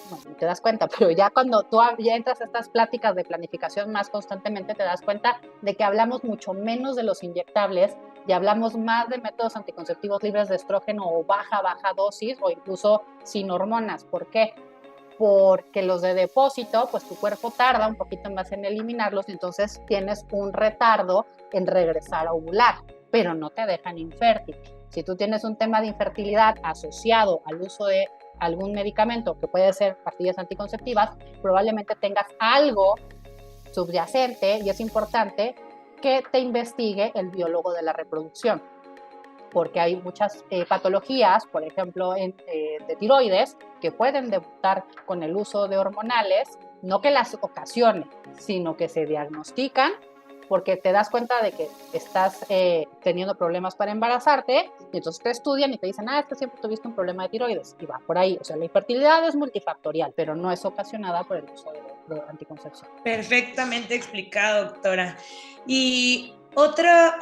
cuenta, pero ya cuando tú ya entras a estas pláticas de planificación más constantemente, te das cuenta de que hablamos mucho menos de los inyectables y hablamos más de métodos anticonceptivos libres de estrógeno o baja dosis o incluso sin hormonas. ¿Por qué? Porque los de depósito, pues tu cuerpo tarda un poquito más en eliminarlos y entonces tienes un retardo en regresar a ovular, pero no te dejan infértil. Si tú tienes un tema de infertilidad asociado al uso de algún medicamento, que puede ser pastillas anticonceptivas, probablemente tengas algo subyacente y es importante que te investigue el biólogo de la reproducción, porque hay muchas patologías, por ejemplo, de tiroides, que pueden debutar con el uso de hormonales, no que las ocasione, sino que se diagnostican porque te das cuenta de que estás teniendo problemas para embarazarte y entonces te estudian y te dicen, es que siempre tuviste un problema de tiroides y va por ahí. O sea, la infertilidad es multifactorial, pero no es ocasionada por el uso de anticoncepción. Perfectamente explicado, doctora. Y otra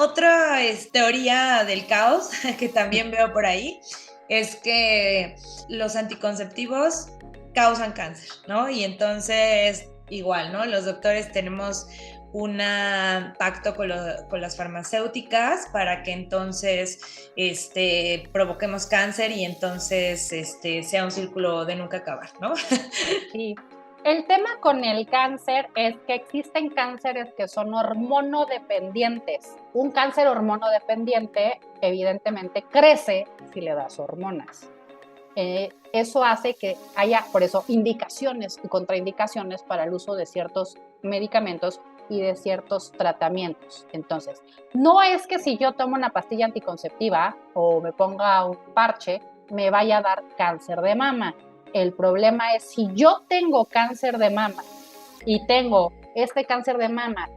teoría del caos que también veo por ahí es que los anticonceptivos causan cáncer, ¿no? Y entonces, igual, ¿no? Los doctores tenemos un pacto con las farmacéuticas para que entonces provoquemos cáncer y entonces sea un círculo de nunca acabar, ¿no? Sí. El tema con el cáncer es que existen cánceres que son hormonodependientes. Un cáncer hormonodependiente evidentemente crece si le das hormonas. Eso hace que haya, por eso, indicaciones y contraindicaciones para el uso de ciertos medicamentos y de ciertos tratamientos. Entonces, no es que si yo tomo una pastilla anticonceptiva o me ponga un parche, me vaya a dar cáncer de mama. El problema es si yo tengo cáncer de mama y tengo este cáncer de mama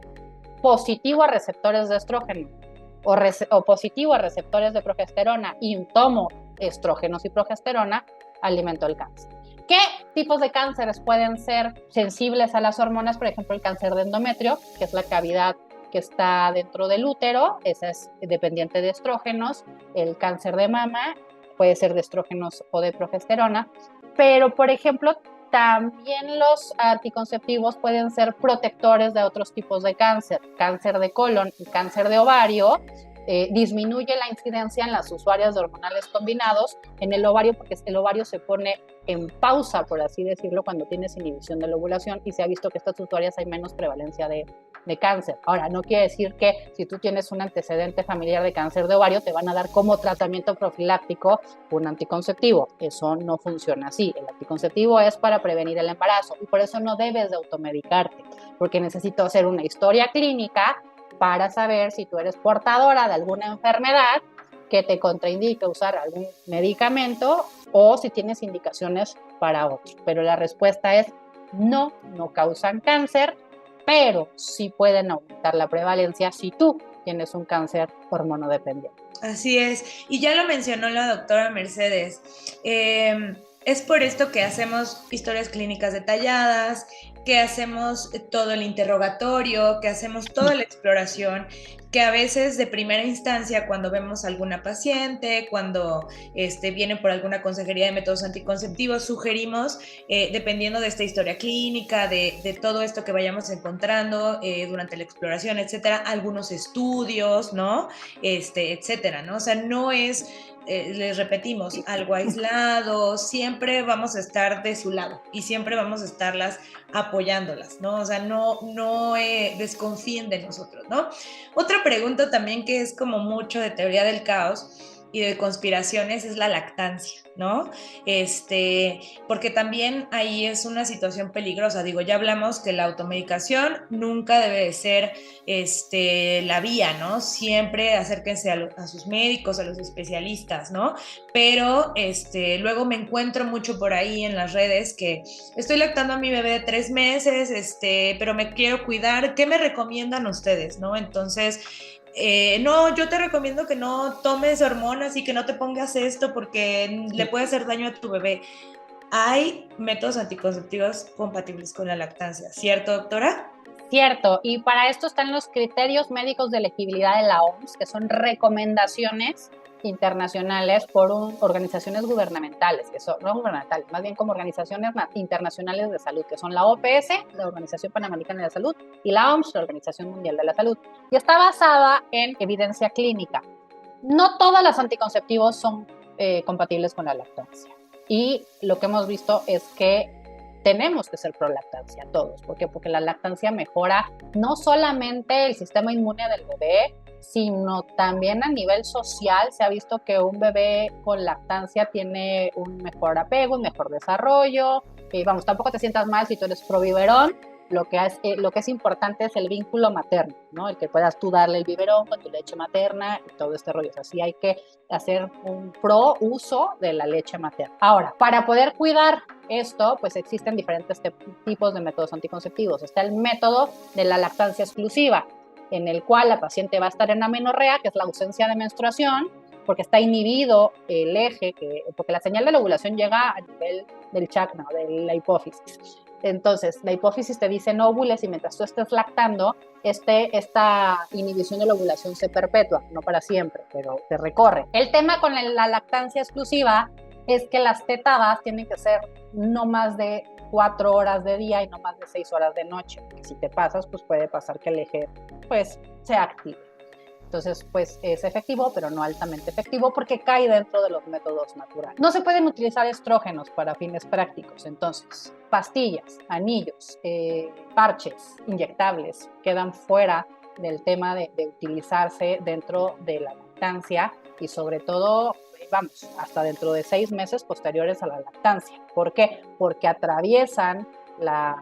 positivo a receptores de estrógeno o positivo a receptores de progesterona y tomo estrógenos y progesterona, alimento el cáncer. ¿Qué tipos de cánceres pueden ser sensibles a las hormonas? Por ejemplo, el cáncer de endometrio, que es la cavidad que está dentro del útero, esa es dependiente de estrógenos. El cáncer de mama puede ser de estrógenos o de progesterona, pero por ejemplo, también los anticonceptivos pueden ser protectores de otros tipos de cáncer. Cáncer de colon y cáncer de ovario disminuye la incidencia en las usuarias de hormonales combinados en el ovario, porque el ovario se pone en pausa, por así decirlo, cuando tienes inhibición de la ovulación, y se ha visto que estas usuarias hay menos prevalencia de cáncer. Ahora, no quiere decir que si tú tienes un antecedente familiar de cáncer de ovario, te van a dar como tratamiento profiláctico un anticonceptivo. Eso no funciona así. El anticonceptivo es para prevenir el embarazo y por eso no debes de automedicarte, porque necesito hacer una historia clínica para saber si tú eres portadora de alguna enfermedad que te contraindique usar algún medicamento o si tienes indicaciones para otro. Pero la respuesta es no causan cáncer, pero sí pueden aumentar la prevalencia si tú tienes un cáncer hormonodependiente. Así es, y ya lo mencionó la doctora Mercedes. Es por esto que hacemos historias clínicas detalladas, que hacemos todo el interrogatorio, que hacemos toda la exploración, que a veces de primera instancia cuando vemos a alguna paciente, cuando viene por alguna consejería de métodos anticonceptivos, sugerimos, dependiendo de esta historia clínica, de todo esto que vayamos encontrando durante la exploración, etcétera, algunos estudios, ¿no? Etcétera, ¿no? O sea, no es... les repetimos, algo aislado, siempre vamos a estar de su lado y siempre vamos a estarlas apoyándolas, ¿no? O sea, no desconfíen de nosotros, ¿no? Otra pregunta también que es como mucho de teoría del caos y de conspiraciones es la lactancia, ¿no? Porque también ahí es una situación peligrosa. Digo, ya hablamos que la automedicación nunca debe de ser la vía, ¿no? Siempre acérquense a sus médicos, a los especialistas, ¿no? Pero luego me encuentro mucho por ahí en las redes que estoy lactando a mi bebé de 3 meses, pero me quiero cuidar. ¿Qué me recomiendan ustedes, no? Entonces... no, yo te recomiendo que no tomes hormonas y que no te pongas esto porque le puede hacer daño a tu bebé. Hay métodos anticonceptivos compatibles con la lactancia, ¿cierto, doctora? Cierto, y para esto están los criterios médicos de elegibilidad de la OMS, que son recomendaciones internacionales por organizaciones gubernamentales, que son no gubernamentales, más bien como organizaciones internacionales de salud, que son la OPS, la Organización Panamericana de la Salud, y la OMS, la Organización Mundial de la Salud, y está basada en evidencia clínica. No todos los anticonceptivos son compatibles con la lactancia, y lo que hemos visto es que tenemos que ser pro lactancia todos. ¿Por qué? Porque la lactancia mejora no solamente el sistema inmune del bebé, sino también a nivel social. Se ha visto que un bebé con lactancia tiene un mejor apego, un mejor desarrollo. Vamos, tampoco te sientas mal si tú eres pro biberón. Lo que es importante es el vínculo materno, ¿no? El que puedas tú darle el biberón con tu leche materna y todo este rollo. O sea, sí hay que hacer un pro uso de la leche materna. Ahora, para poder cuidar esto, pues existen diferentes tipos de métodos anticonceptivos. Está el método de la lactancia exclusiva, en el cual la paciente va a estar en amenorrea, que es la ausencia de menstruación, porque está inhibido el eje, porque la señal de la ovulación llega a nivel del chakra, de la hipófisis. Entonces, la hipófisis te dice no ovules y mientras tú estés lactando, esta inhibición de la ovulación se perpetúa, no para siempre, pero te recorre. El tema con la lactancia exclusiva es que las tetadas tienen que ser no más de 4 horas de día y no más de 6 horas de noche. Si te pasas, pues puede pasar que el eje pues, se active. Entonces, pues es efectivo, pero no altamente efectivo porque cae dentro de los métodos naturales. No se pueden utilizar estrógenos para fines prácticos, entonces pastillas, anillos, parches inyectables quedan fuera del tema de utilizarse dentro de la lactancia y sobre todo, vamos, hasta dentro de 6 meses posteriores a la lactancia. ¿Por qué? Porque atraviesan la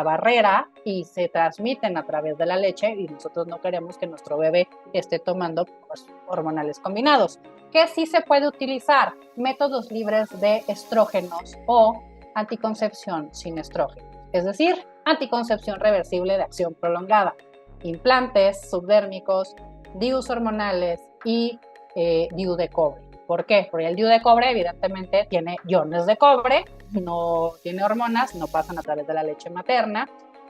barrera y se transmiten a través de la leche y nosotros no queremos que nuestro bebé esté tomando pues, hormonales combinados. ¿Qué sí se puede utilizar? Métodos libres de estrógenos o anticoncepción sin estrógenos, es decir, anticoncepción reversible de acción prolongada, implantes subdérmicos, DIUs hormonales y DIU de cobre. ¿Por qué? Porque el DIU de cobre evidentemente tiene iones de cobre, no tiene hormonas, no pasan a través de la leche materna.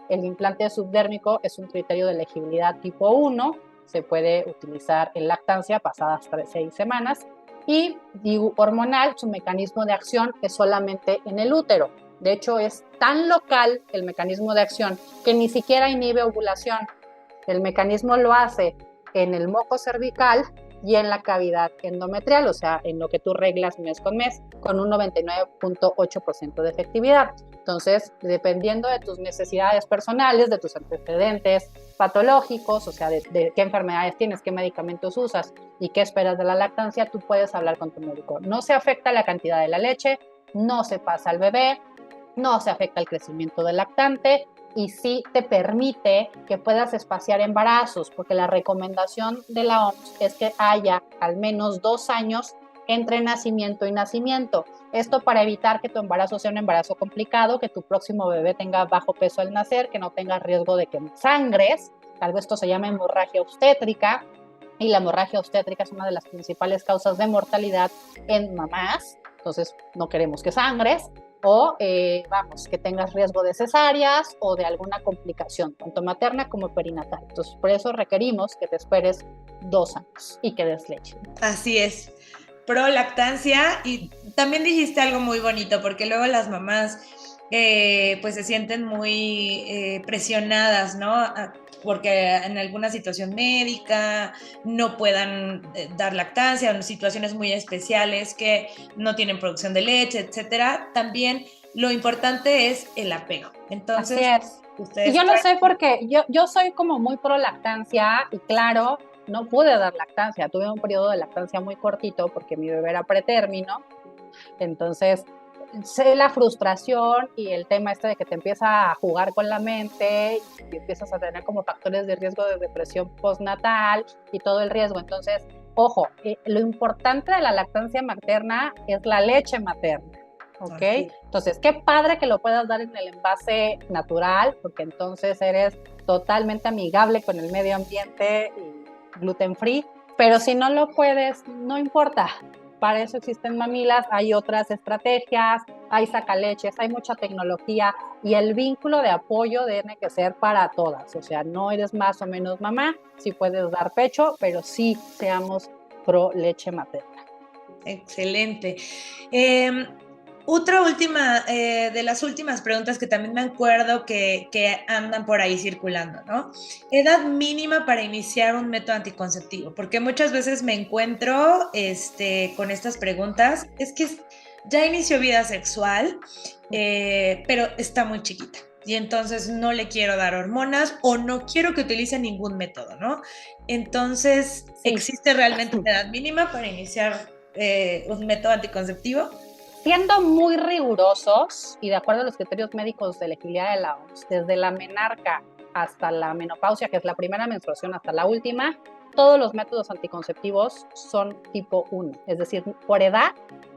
El implante subdérmico es un criterio de elegibilidad tipo 1, se puede utilizar en lactancia pasadas 6 semanas. Y DIU hormonal, su mecanismo de acción es solamente en el útero. De hecho, es tan local el mecanismo de acción que ni siquiera inhibe ovulación. El mecanismo lo hace en el moco cervical y en la cavidad endometrial, o sea, en lo que tú reglas mes con mes, con un 99.8% de efectividad. Entonces, dependiendo de tus necesidades personales, de tus antecedentes patológicos, o sea, de qué enfermedades tienes, qué medicamentos usas y qué esperas de la lactancia, tú puedes hablar con tu médico. No se afecta la cantidad de la leche, no se pasa al bebé, no se afecta el crecimiento del lactante y sí te permite que puedas espaciar embarazos, porque la recomendación de la OMS es que haya al menos 2 años entre nacimiento y nacimiento. Esto para evitar que tu embarazo sea un embarazo complicado, que tu próximo bebé tenga bajo peso al nacer, que no tenga riesgo de que sangres. Tal vez esto se llama hemorragia obstétrica, y la hemorragia obstétrica es una de las principales causas de mortalidad en mamás. Entonces, no queremos que sangres o, que tengas riesgo de cesáreas o de alguna complicación, tanto materna como perinatal. Entonces, por eso requerimos que te esperes 2 años y que des leche. Así es. Pro lactancia, y también dijiste algo muy bonito, porque luego las mamás pues se sienten muy presionadas, ¿no? Porque en alguna situación médica no puedan dar lactancia, o en situaciones muy especiales que no tienen producción de leche, etcétera. También lo importante es el apego. Entonces, así es. Y yo lo sé porque yo soy como muy pro lactancia y claro, no pude dar lactancia, tuve un periodo de lactancia muy cortito porque mi bebé era pretérmino, entonces sé la frustración y el tema este de que te empieza a jugar con la mente y empiezas a tener como factores de riesgo de depresión postnatal y todo el riesgo. Entonces, ojo, lo importante de la lactancia materna es la leche materna, ¿ok? Entonces, qué padre que lo puedas dar en el envase natural, porque entonces eres totalmente amigable con el medio ambiente y gluten free, pero si no lo puedes, no importa. Para eso existen mamilas, hay otras estrategias, hay sacaleches, hay mucha tecnología y el vínculo de apoyo tiene que ser para todas. O sea, no eres más o menos mamá, sí puedes dar pecho, pero sí seamos pro leche materna. Excelente. Otra última, de las últimas preguntas que también me acuerdo que andan por ahí circulando, ¿no? Edad mínima para iniciar un método anticonceptivo, porque muchas veces me encuentro con estas preguntas, es que ya inició vida sexual, pero está muy chiquita y entonces no le quiero dar hormonas o no quiero que utilice ningún método, ¿no? Entonces, sí. ¿Existe realmente una edad mínima para iniciar un método anticonceptivo? Siendo muy rigurosos y de acuerdo a los criterios médicos de elegibilidad de la OMS, desde la menarca hasta la menopausia, que es la primera menstruación, hasta la última, todos los métodos anticonceptivos son tipo 1, es decir, por edad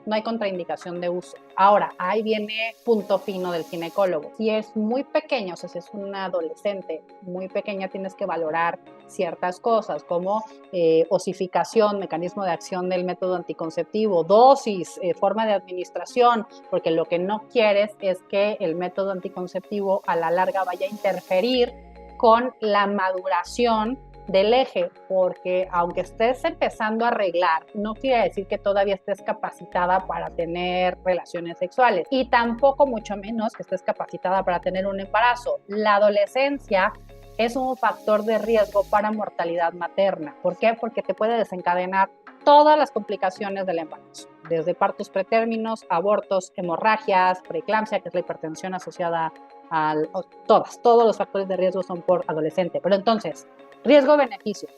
no hay contraindicación de uso. Ahora, ahí viene punto fino del ginecólogo. Si es muy pequeño, o sea, si es una adolescente muy pequeña, tienes que valorar ciertas cosas como osificación, mecanismo de acción del método anticonceptivo, dosis, forma de administración, porque lo que no quieres es que el método anticonceptivo a la larga vaya a interferir con la maduración del eje, porque aunque estés empezando a arreglar, no quiere decir que todavía estés capacitada para tener relaciones sexuales y tampoco mucho menos que estés capacitada para tener un embarazo. La adolescencia es un factor de riesgo para mortalidad materna. ¿Por qué? Porque te puede desencadenar todas las complicaciones del embarazo, desde partos pretérminos, abortos, hemorragias, preeclampsia, que es la hipertensión asociada todos los factores de riesgo son por adolescente. Pero entonces, riesgo-beneficio.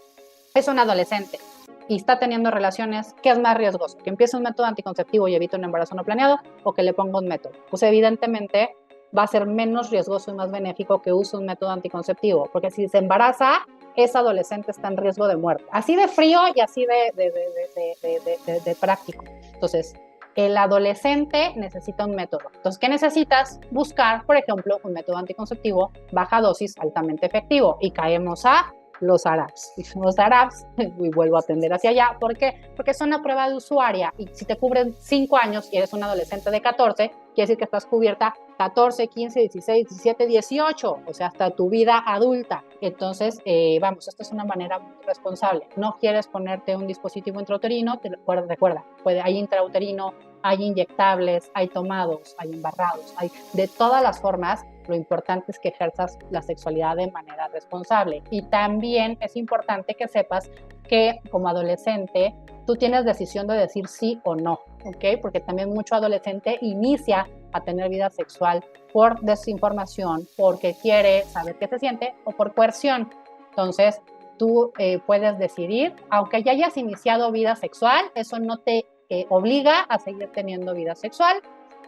Es un adolescente y está teniendo relaciones, ¿qué es más riesgoso? ¿Que empiece un método anticonceptivo y evite un embarazo no planeado o que le ponga un método? Pues evidentemente va a ser menos riesgoso y más benéfico que use un método anticonceptivo, porque si se embaraza, ese adolescente está en riesgo de muerte. Así de frío y así de práctico. Entonces, el adolescente necesita un método. Entonces, ¿qué necesitas? Buscar, por ejemplo, un método anticonceptivo baja dosis altamente efectivo. Y caemos a los ARAPs. Y los ARAPs, y vuelvo a atender hacia allá, ¿por qué? Porque son una prueba de usuaria y si te cubren 5 años y eres un adolescente de 14, quiere decir que estás cubierta 14, 15, 16, 17, 18, o sea, hasta tu vida adulta. Entonces, esto es una manera muy responsable. No quieres ponerte un dispositivo intrauterino, recuerda, hay intrauterino, hay inyectables, hay tomados, hay embarrados, hay de todas las formas. Lo importante es que ejerzas la sexualidad de manera responsable. Y también es importante que sepas que como adolescente tú tienes decisión de decir sí o no, ¿ok? Porque también mucho adolescente inicia a tener vida sexual por desinformación, porque quiere saber qué se siente o por coerción. Entonces, tú puedes decidir, aunque ya hayas iniciado vida sexual, eso no te obliga a seguir teniendo vida sexual.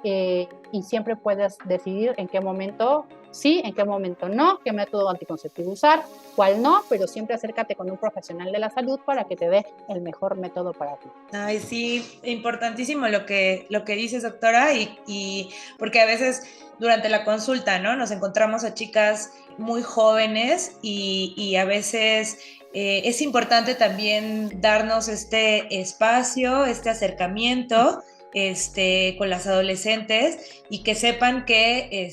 Y siempre puedes decidir en qué momento sí, en qué momento no, qué método anticonceptivo usar, cuál no, pero siempre acércate con un profesional de la salud para que te dé el mejor método para ti. Ay, sí, importantísimo lo que dices, doctora, y porque a veces durante la consulta, ¿no? Nos encontramos a chicas muy jóvenes y a veces es importante también darnos este espacio, este acercamiento con las adolescentes y que sepan que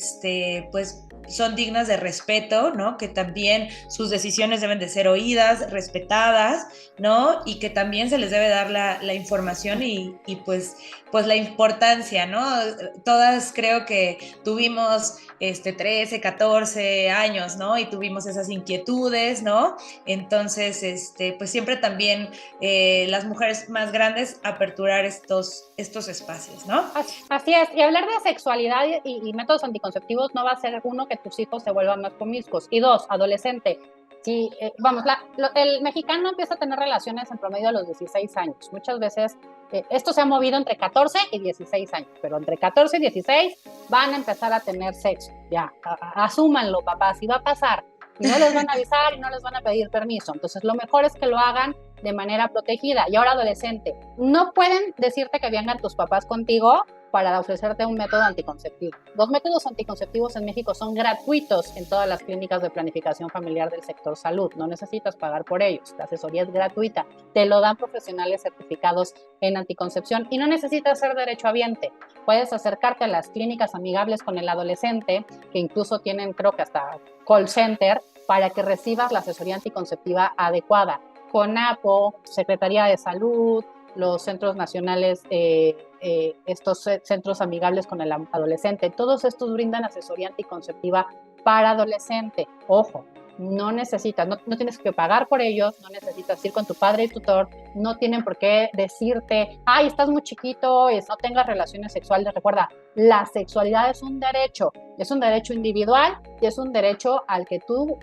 pues son dignas de respeto, ¿no? Que también sus decisiones deben de ser oídas, respetadas, ¿no? Y que también se les debe dar la información y pues la importancia, ¿no? Todas creo que tuvimos 13, 14 años, ¿no? Y tuvimos esas inquietudes, ¿no? Entonces, pues siempre también las mujeres más grandes aperturar estos espacios, ¿no? Así es, y hablar de sexualidad y métodos anticonceptivos no va a ser uno que tus hijos se vuelvan más promiscuos, y dos, adolescente. Sí, el mexicano empieza a tener relaciones en promedio a los 16 años. Muchas veces esto se ha movido entre 14 y 16 años, pero entre 14 y 16 van a empezar a tener sexo. Ya, asúmanlo, papás, y va a pasar. Y no les van a avisar y no les van a pedir permiso. Entonces, lo mejor es que lo hagan de manera protegida. Y ahora, adolescente, no pueden decirte que vengan tus papás contigo para ofrecerte un método anticonceptivo. Los métodos anticonceptivos en México son gratuitos en todas las clínicas de planificación familiar del sector salud. No necesitas pagar por ellos. La asesoría es gratuita. Te lo dan profesionales certificados en anticoncepción y no necesitas ser derechohabiente. Puedes acercarte a las clínicas amigables con el adolescente, que incluso tienen, creo que hasta call center, para que recibas la asesoría anticonceptiva adecuada. CONAPO, Secretaría de Salud, los centros nacionales, estos centros amigables con el adolescente, todos estos brindan asesoría anticonceptiva para adolescente. Ojo, no necesitas, no tienes que pagar por ellos, no necesitas ir con tu padre y tutor, no tienen por qué decirte, ay, estás muy chiquito, no tengas relaciones sexuales. Recuerda, la sexualidad es un derecho individual y es un derecho al que tú,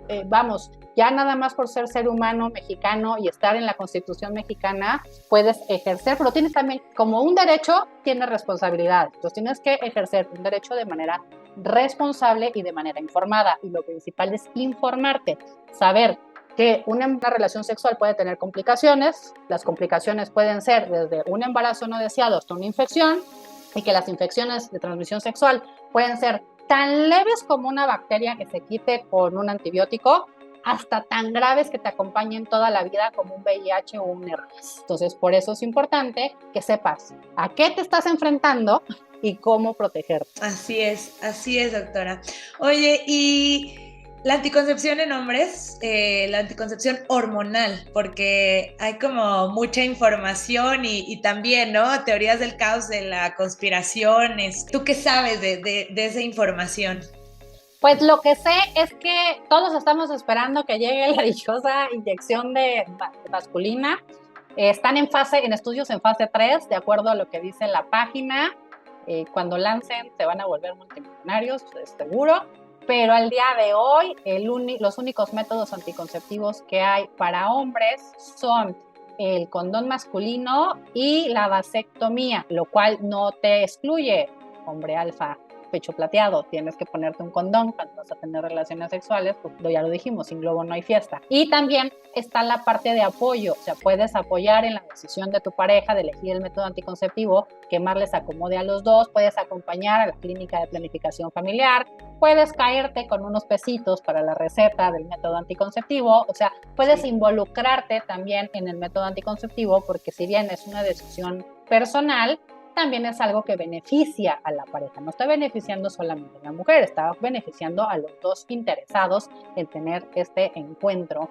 ya nada más por ser humano mexicano y estar en la Constitución mexicana, puedes ejercer, pero tienes también, como un derecho, tienes responsabilidad. Entonces tienes que ejercer un derecho de manera responsable y de manera informada. Y lo principal es informarte, saber que una relación sexual puede tener complicaciones. Las complicaciones pueden ser desde un embarazo no deseado hasta una infección, y que las infecciones de transmisión sexual pueden ser tan leves como una bacteria que se quite con un antibiótico, hasta tan graves que te acompañen toda la vida como un VIH o un herpes. Entonces, por eso es importante que sepas a qué te estás enfrentando y cómo protegerte. Así es, doctora. Oye, y la anticoncepción en hombres, la anticoncepción hormonal, porque hay como mucha información y también, ¿no? Teorías del caos, de la conspiración. ¿Tú qué sabes de esa información? Pues lo que sé es que todos estamos esperando que llegue la dichosa inyección de masculina. Están en estudios en fase 3, de acuerdo a lo que dice la página. Cuando lancen se van a volver multimillonarios, seguro. Pero al día de hoy, los únicos métodos anticonceptivos que hay para hombres son el condón masculino y la vasectomía, lo cual no te excluye, hombre alfa, pecho plateado, tienes que ponerte un condón cuando vas a tener relaciones sexuales, pues ya lo dijimos, sin globo no hay fiesta. Y también está la parte de apoyo, o sea, puedes apoyar en la decisión de tu pareja de elegir el método anticonceptivo que más les acomode a los dos, puedes acompañar a la clínica de planificación familiar, puedes caerte con unos pesitos para la receta del método anticonceptivo, o sea, puedes involucrarte también en el método anticonceptivo porque si bien es una decisión personal, también es algo que beneficia a la pareja. No está beneficiando solamente a la mujer, está beneficiando a los dos interesados en tener este encuentro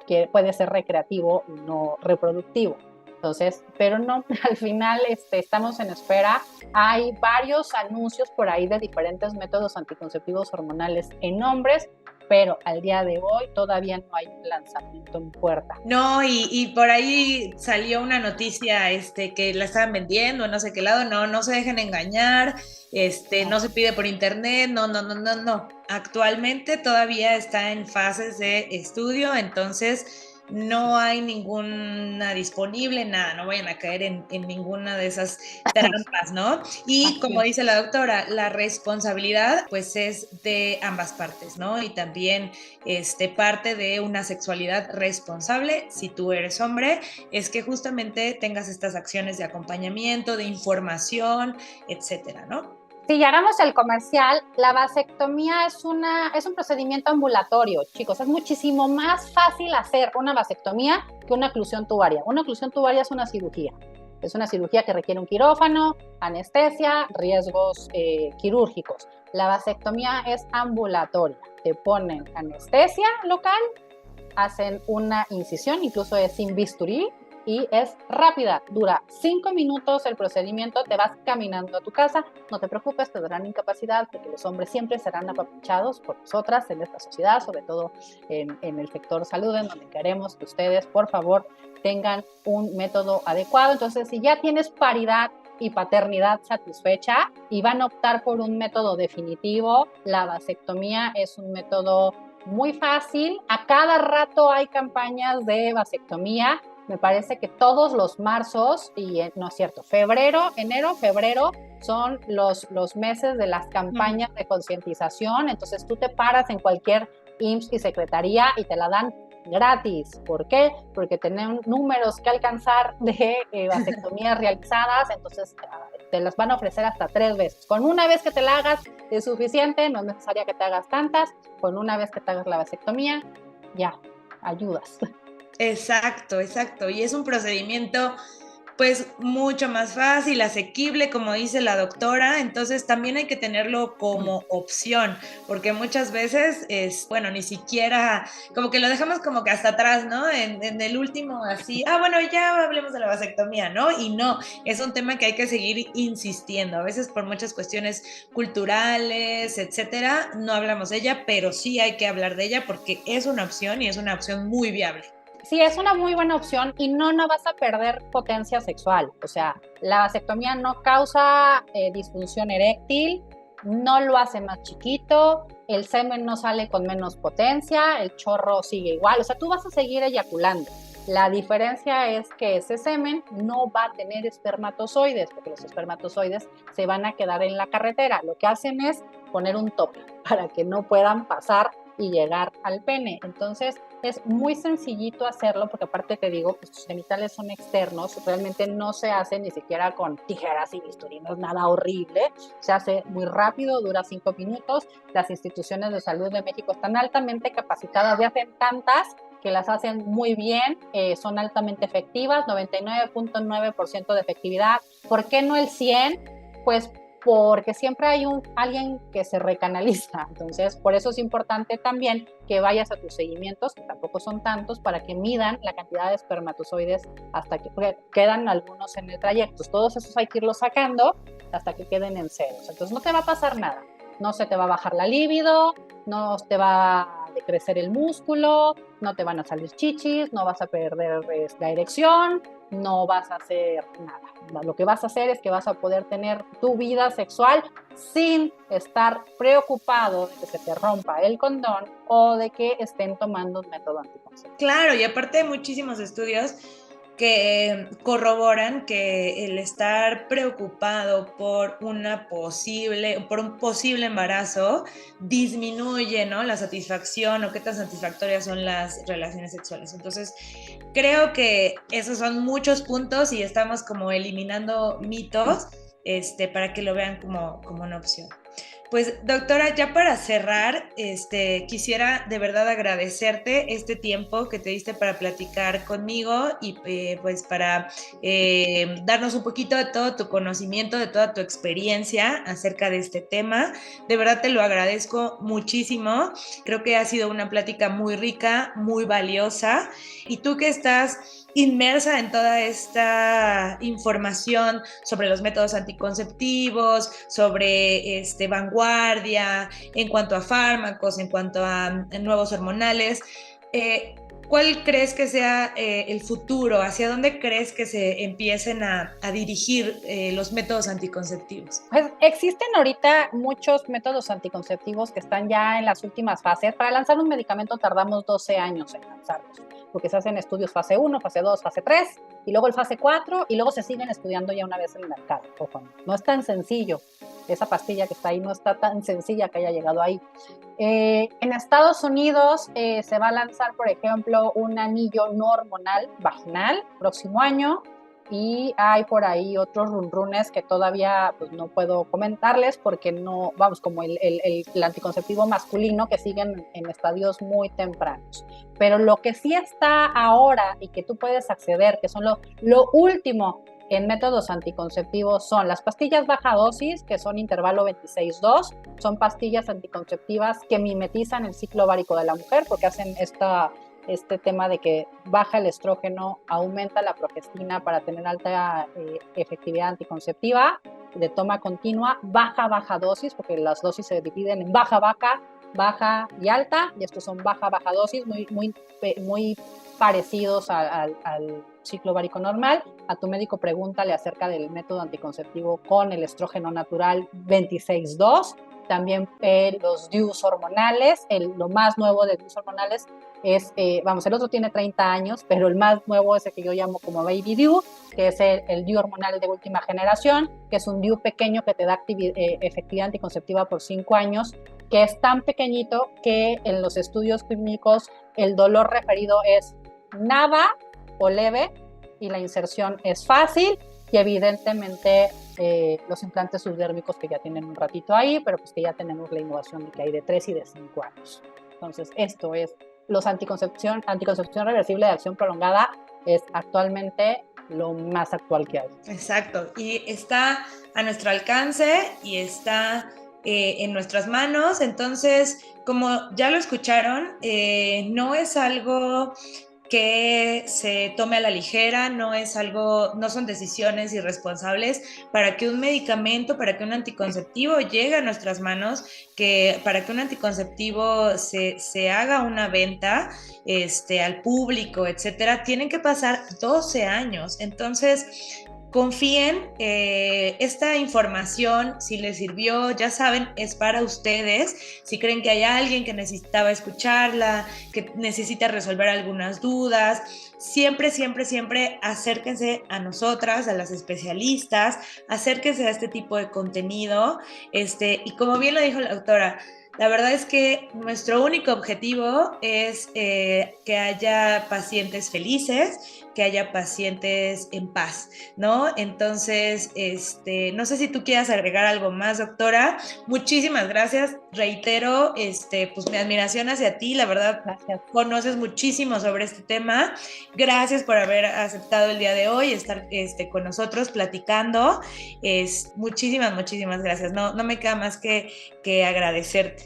que puede ser recreativo y no reproductivo. Entonces, pero no, al final estamos en espera. Hay varios anuncios por ahí de diferentes métodos anticonceptivos hormonales en hombres, pero al día de hoy todavía no hay un lanzamiento en puerta. No, y por ahí salió una noticia que la estaban vendiendo, no sé qué lado, no se dejen engañar, no se pide por internet, no. Actualmente todavía está en fases de estudio, entonces no hay ninguna disponible, nada, no vayan a caer en ninguna de esas trampas, ¿no? Y como dice la doctora, la responsabilidad pues es de ambas partes, ¿no? Y también parte de una sexualidad responsable, si tú eres hombre, es que justamente tengas estas acciones de acompañamiento, de información, etcétera, ¿no? Si hagamos el comercial, la vasectomía es un procedimiento ambulatorio, chicos. Es muchísimo más fácil hacer una vasectomía que una oclusión tubaria. Una oclusión tubaria es una cirugía. Es una cirugía que requiere un quirófano, anestesia, riesgos quirúrgicos. La vasectomía es ambulatoria. Te ponen anestesia local, hacen una incisión, incluso es sin bisturí, y es rápida, dura 5 minutos el procedimiento, te vas caminando a tu casa, no te preocupes, te darán incapacidad porque los hombres siempre serán apapachados por nosotras en esta sociedad, sobre todo en el sector salud, en donde queremos que ustedes, por favor, tengan un método adecuado. Entonces, si ya tienes paridad y paternidad satisfecha y van a optar por un método definitivo, la vasectomía es un método muy fácil. A cada rato hay campañas de vasectomía. Me parece que todos los marzos, y no es cierto, enero, febrero, son los meses de las campañas de concientización. Entonces tú te paras en cualquier IMSS y secretaría y te la dan gratis. ¿Por qué? Porque tienen números que alcanzar de vasectomías realizadas, entonces te las van a ofrecer hasta 3 veces. Con una vez que te la hagas es suficiente, no es necesaria que te hagas tantas. Con una vez que te hagas la vasectomía, ya, ayudas. Exacto. Y es un procedimiento pues mucho más fácil, asequible, como dice la doctora, entonces también hay que tenerlo como opción, porque muchas veces ni siquiera, como que lo dejamos como que hasta atrás, ¿no? En el último así, bueno, ya hablemos de la vasectomía, ¿no? Y no, es un tema que hay que seguir insistiendo, a veces por muchas cuestiones culturales, etcétera, no hablamos de ella, pero sí hay que hablar de ella porque es una opción y es una opción muy viable. Sí, es una muy buena opción y no vas a perder potencia sexual. O sea, la vasectomía no causa disfunción eréctil, no lo hace más chiquito, el semen no sale con menos potencia, el chorro sigue igual. O sea, tú vas a seguir eyaculando. La diferencia es que ese semen no va a tener espermatozoides, porque los espermatozoides se van a quedar en la carretera. Lo que hacen es poner un tope para que no puedan pasar y llegar al pene. Entonces es muy sencillito hacerlo porque aparte te digo, pues tus genitales son externos, realmente no se hace ni siquiera con tijeras y bisturí, no es nada horrible, se hace muy rápido, dura 5 minutos. Las instituciones de salud de México están altamente capacitadas y hacen tantas que las hacen muy bien, son altamente efectivas, 99.9% de efectividad. ¿Por qué no el 100? Pues porque siempre hay alguien que se recanaliza. Entonces, por eso es importante también que vayas a tus seguimientos, que tampoco son tantos, para que midan la cantidad de espermatozoides hasta que quedan algunos en el trayecto. Todos esos hay que irlos sacando hasta que queden en ceros. Entonces, no te va a pasar nada. no se te va a bajar la libido, no te va a decrecer el músculo, no te van a salir chichis, no vas a perder la erección, no vas a hacer nada. Lo que vas a hacer es que vas a poder tener tu vida sexual sin estar preocupado de que se te rompa el condón o de que estén tomando un método anticonceptivo. Claro, y aparte hay muchísimos estudios que corroboran que el estar preocupado por un posible embarazo disminuye, ¿no?, la satisfacción o qué tan satisfactorias son las relaciones sexuales. Entonces, creo que esos son muchos puntos y estamos como eliminando mitos para que lo vean como una opción. Pues, doctora, ya para cerrar, quisiera de verdad agradecerte este tiempo que te diste para platicar conmigo y pues para darnos un poquito de todo tu conocimiento, de toda tu experiencia acerca de este tema. De verdad te lo agradezco muchísimo. Creo que ha sido una plática muy rica, muy valiosa. Y tú que estás inmersa en toda esta información sobre los métodos anticonceptivos, sobre vanguardia, en cuanto a fármacos, en cuanto a nuevos hormonales, ¿cuál crees que sea el futuro? ¿Hacia dónde crees que se empiecen a dirigir los métodos anticonceptivos? Pues existen ahorita muchos métodos anticonceptivos que están ya en las últimas fases. Para lanzar un medicamento tardamos 12 años en lanzarlos, porque se hacen estudios fase 1, fase 2, fase 3, y luego el fase 4, y luego se siguen estudiando ya una vez en el mercado. Ojo, no es tan sencillo. Esa pastilla que está ahí no está tan sencilla que haya llegado ahí. En Estados Unidos se va a lanzar, por ejemplo, un anillo no hormonal vaginal próximo año, y hay por ahí otros runrunes que todavía pues, no puedo comentarles porque no, vamos, como el anticonceptivo masculino, que siguen en estadios muy tempranos. Pero lo que sí está ahora y que tú puedes acceder, que son lo último en métodos anticonceptivos, son las pastillas baja dosis, que son intervalo 26-2, son pastillas anticonceptivas que mimetizan el ciclo ovárico de la mujer porque hacen este tema de que baja el estrógeno, aumenta la progestina para tener alta efectividad anticonceptiva, de toma continua, baja dosis, porque las dosis se dividen en baja y alta, y estos son baja dosis, muy parecidos al ciclo ovárico normal. A tu médico pregúntale acerca del método anticonceptivo con el estrógeno natural 26-2. También los DIUs hormonales, lo más nuevo de DIUs hormonales es, el otro tiene 30 años, pero el más nuevo es el que yo llamo como Baby DIU, que es el DIU hormonal de última generación, que es un DIU pequeño que te da efectividad anticonceptiva por 5 años, que es tan pequeñito que en los estudios clínicos el dolor referido es nada o leve y la inserción es fácil, y evidentemente los implantes subdérmicos que ya tienen un ratito ahí, pero pues que ya tenemos la innovación de que hay de 3 y de 5 años. Entonces esto es los anticoncepción reversible de acción prolongada, es actualmente lo más actual que hay. Exacto, y está a nuestro alcance y está en nuestras manos. Entonces, como ya lo escucharon, no es algo que se tome a la ligera, no son decisiones irresponsables. Para que un medicamento, para que un anticonceptivo llegue a nuestras manos, para que un anticonceptivo se haga una venta al público, etcétera, tienen que pasar 12 años. Entonces, confíen, esta información, si les sirvió, ya saben, es para ustedes. Si creen que hay alguien que necesitaba escucharla, que necesita resolver algunas dudas, siempre acérquense a nosotras, a las especialistas, acérquense a este tipo de contenido. Y como bien lo dijo la doctora, la verdad es que nuestro único objetivo es que haya pacientes felices, que haya pacientes en paz, ¿no? Entonces, no sé si tú quieras agregar algo más, doctora. Muchísimas gracias. Reitero, pues mi admiración hacia ti. La verdad, gracias. Conoces muchísimo sobre este tema. Gracias por haber aceptado el día de hoy, estar con nosotros platicando. Muchísimas gracias. No me queda más que agradecerte.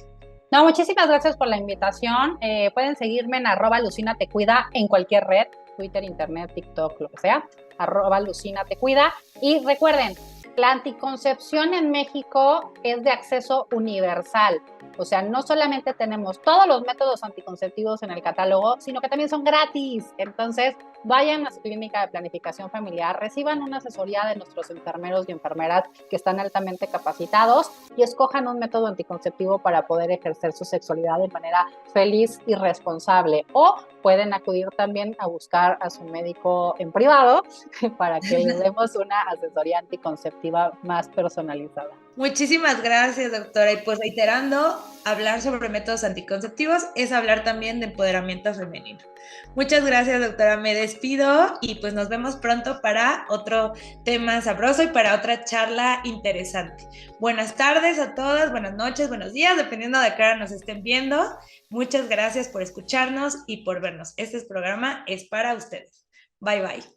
No, muchísimas gracias por la invitación. Pueden seguirme en @LucinaTecuida en cualquier red, Twitter, Internet, TikTok, lo que sea, @LucinaTecuida. Y recuerden, La anticoncepción en México es de acceso universal. O sea, no solamente tenemos todos los métodos anticonceptivos en el catálogo, sino que también son gratis. Entonces, vayan a su clínica de planificación familiar, reciban una asesoría de nuestros enfermeros y enfermeras que están altamente capacitados y escojan un método anticonceptivo para poder ejercer su sexualidad de manera feliz y responsable. O pueden acudir también a buscar a su médico en privado para que le demos una asesoría anticonceptiva más personalizada. Muchísimas gracias, doctora. Y pues reiterando, hablar sobre métodos anticonceptivos es hablar también de empoderamiento femenino. Muchas gracias, doctora. Me despido y pues nos vemos pronto para otro tema sabroso y para otra charla interesante. Buenas tardes a todas, buenas noches, buenos días, dependiendo de qué hora nos estén viendo. Muchas gracias por escucharnos y por vernos. Este programa es para ustedes. Bye, bye.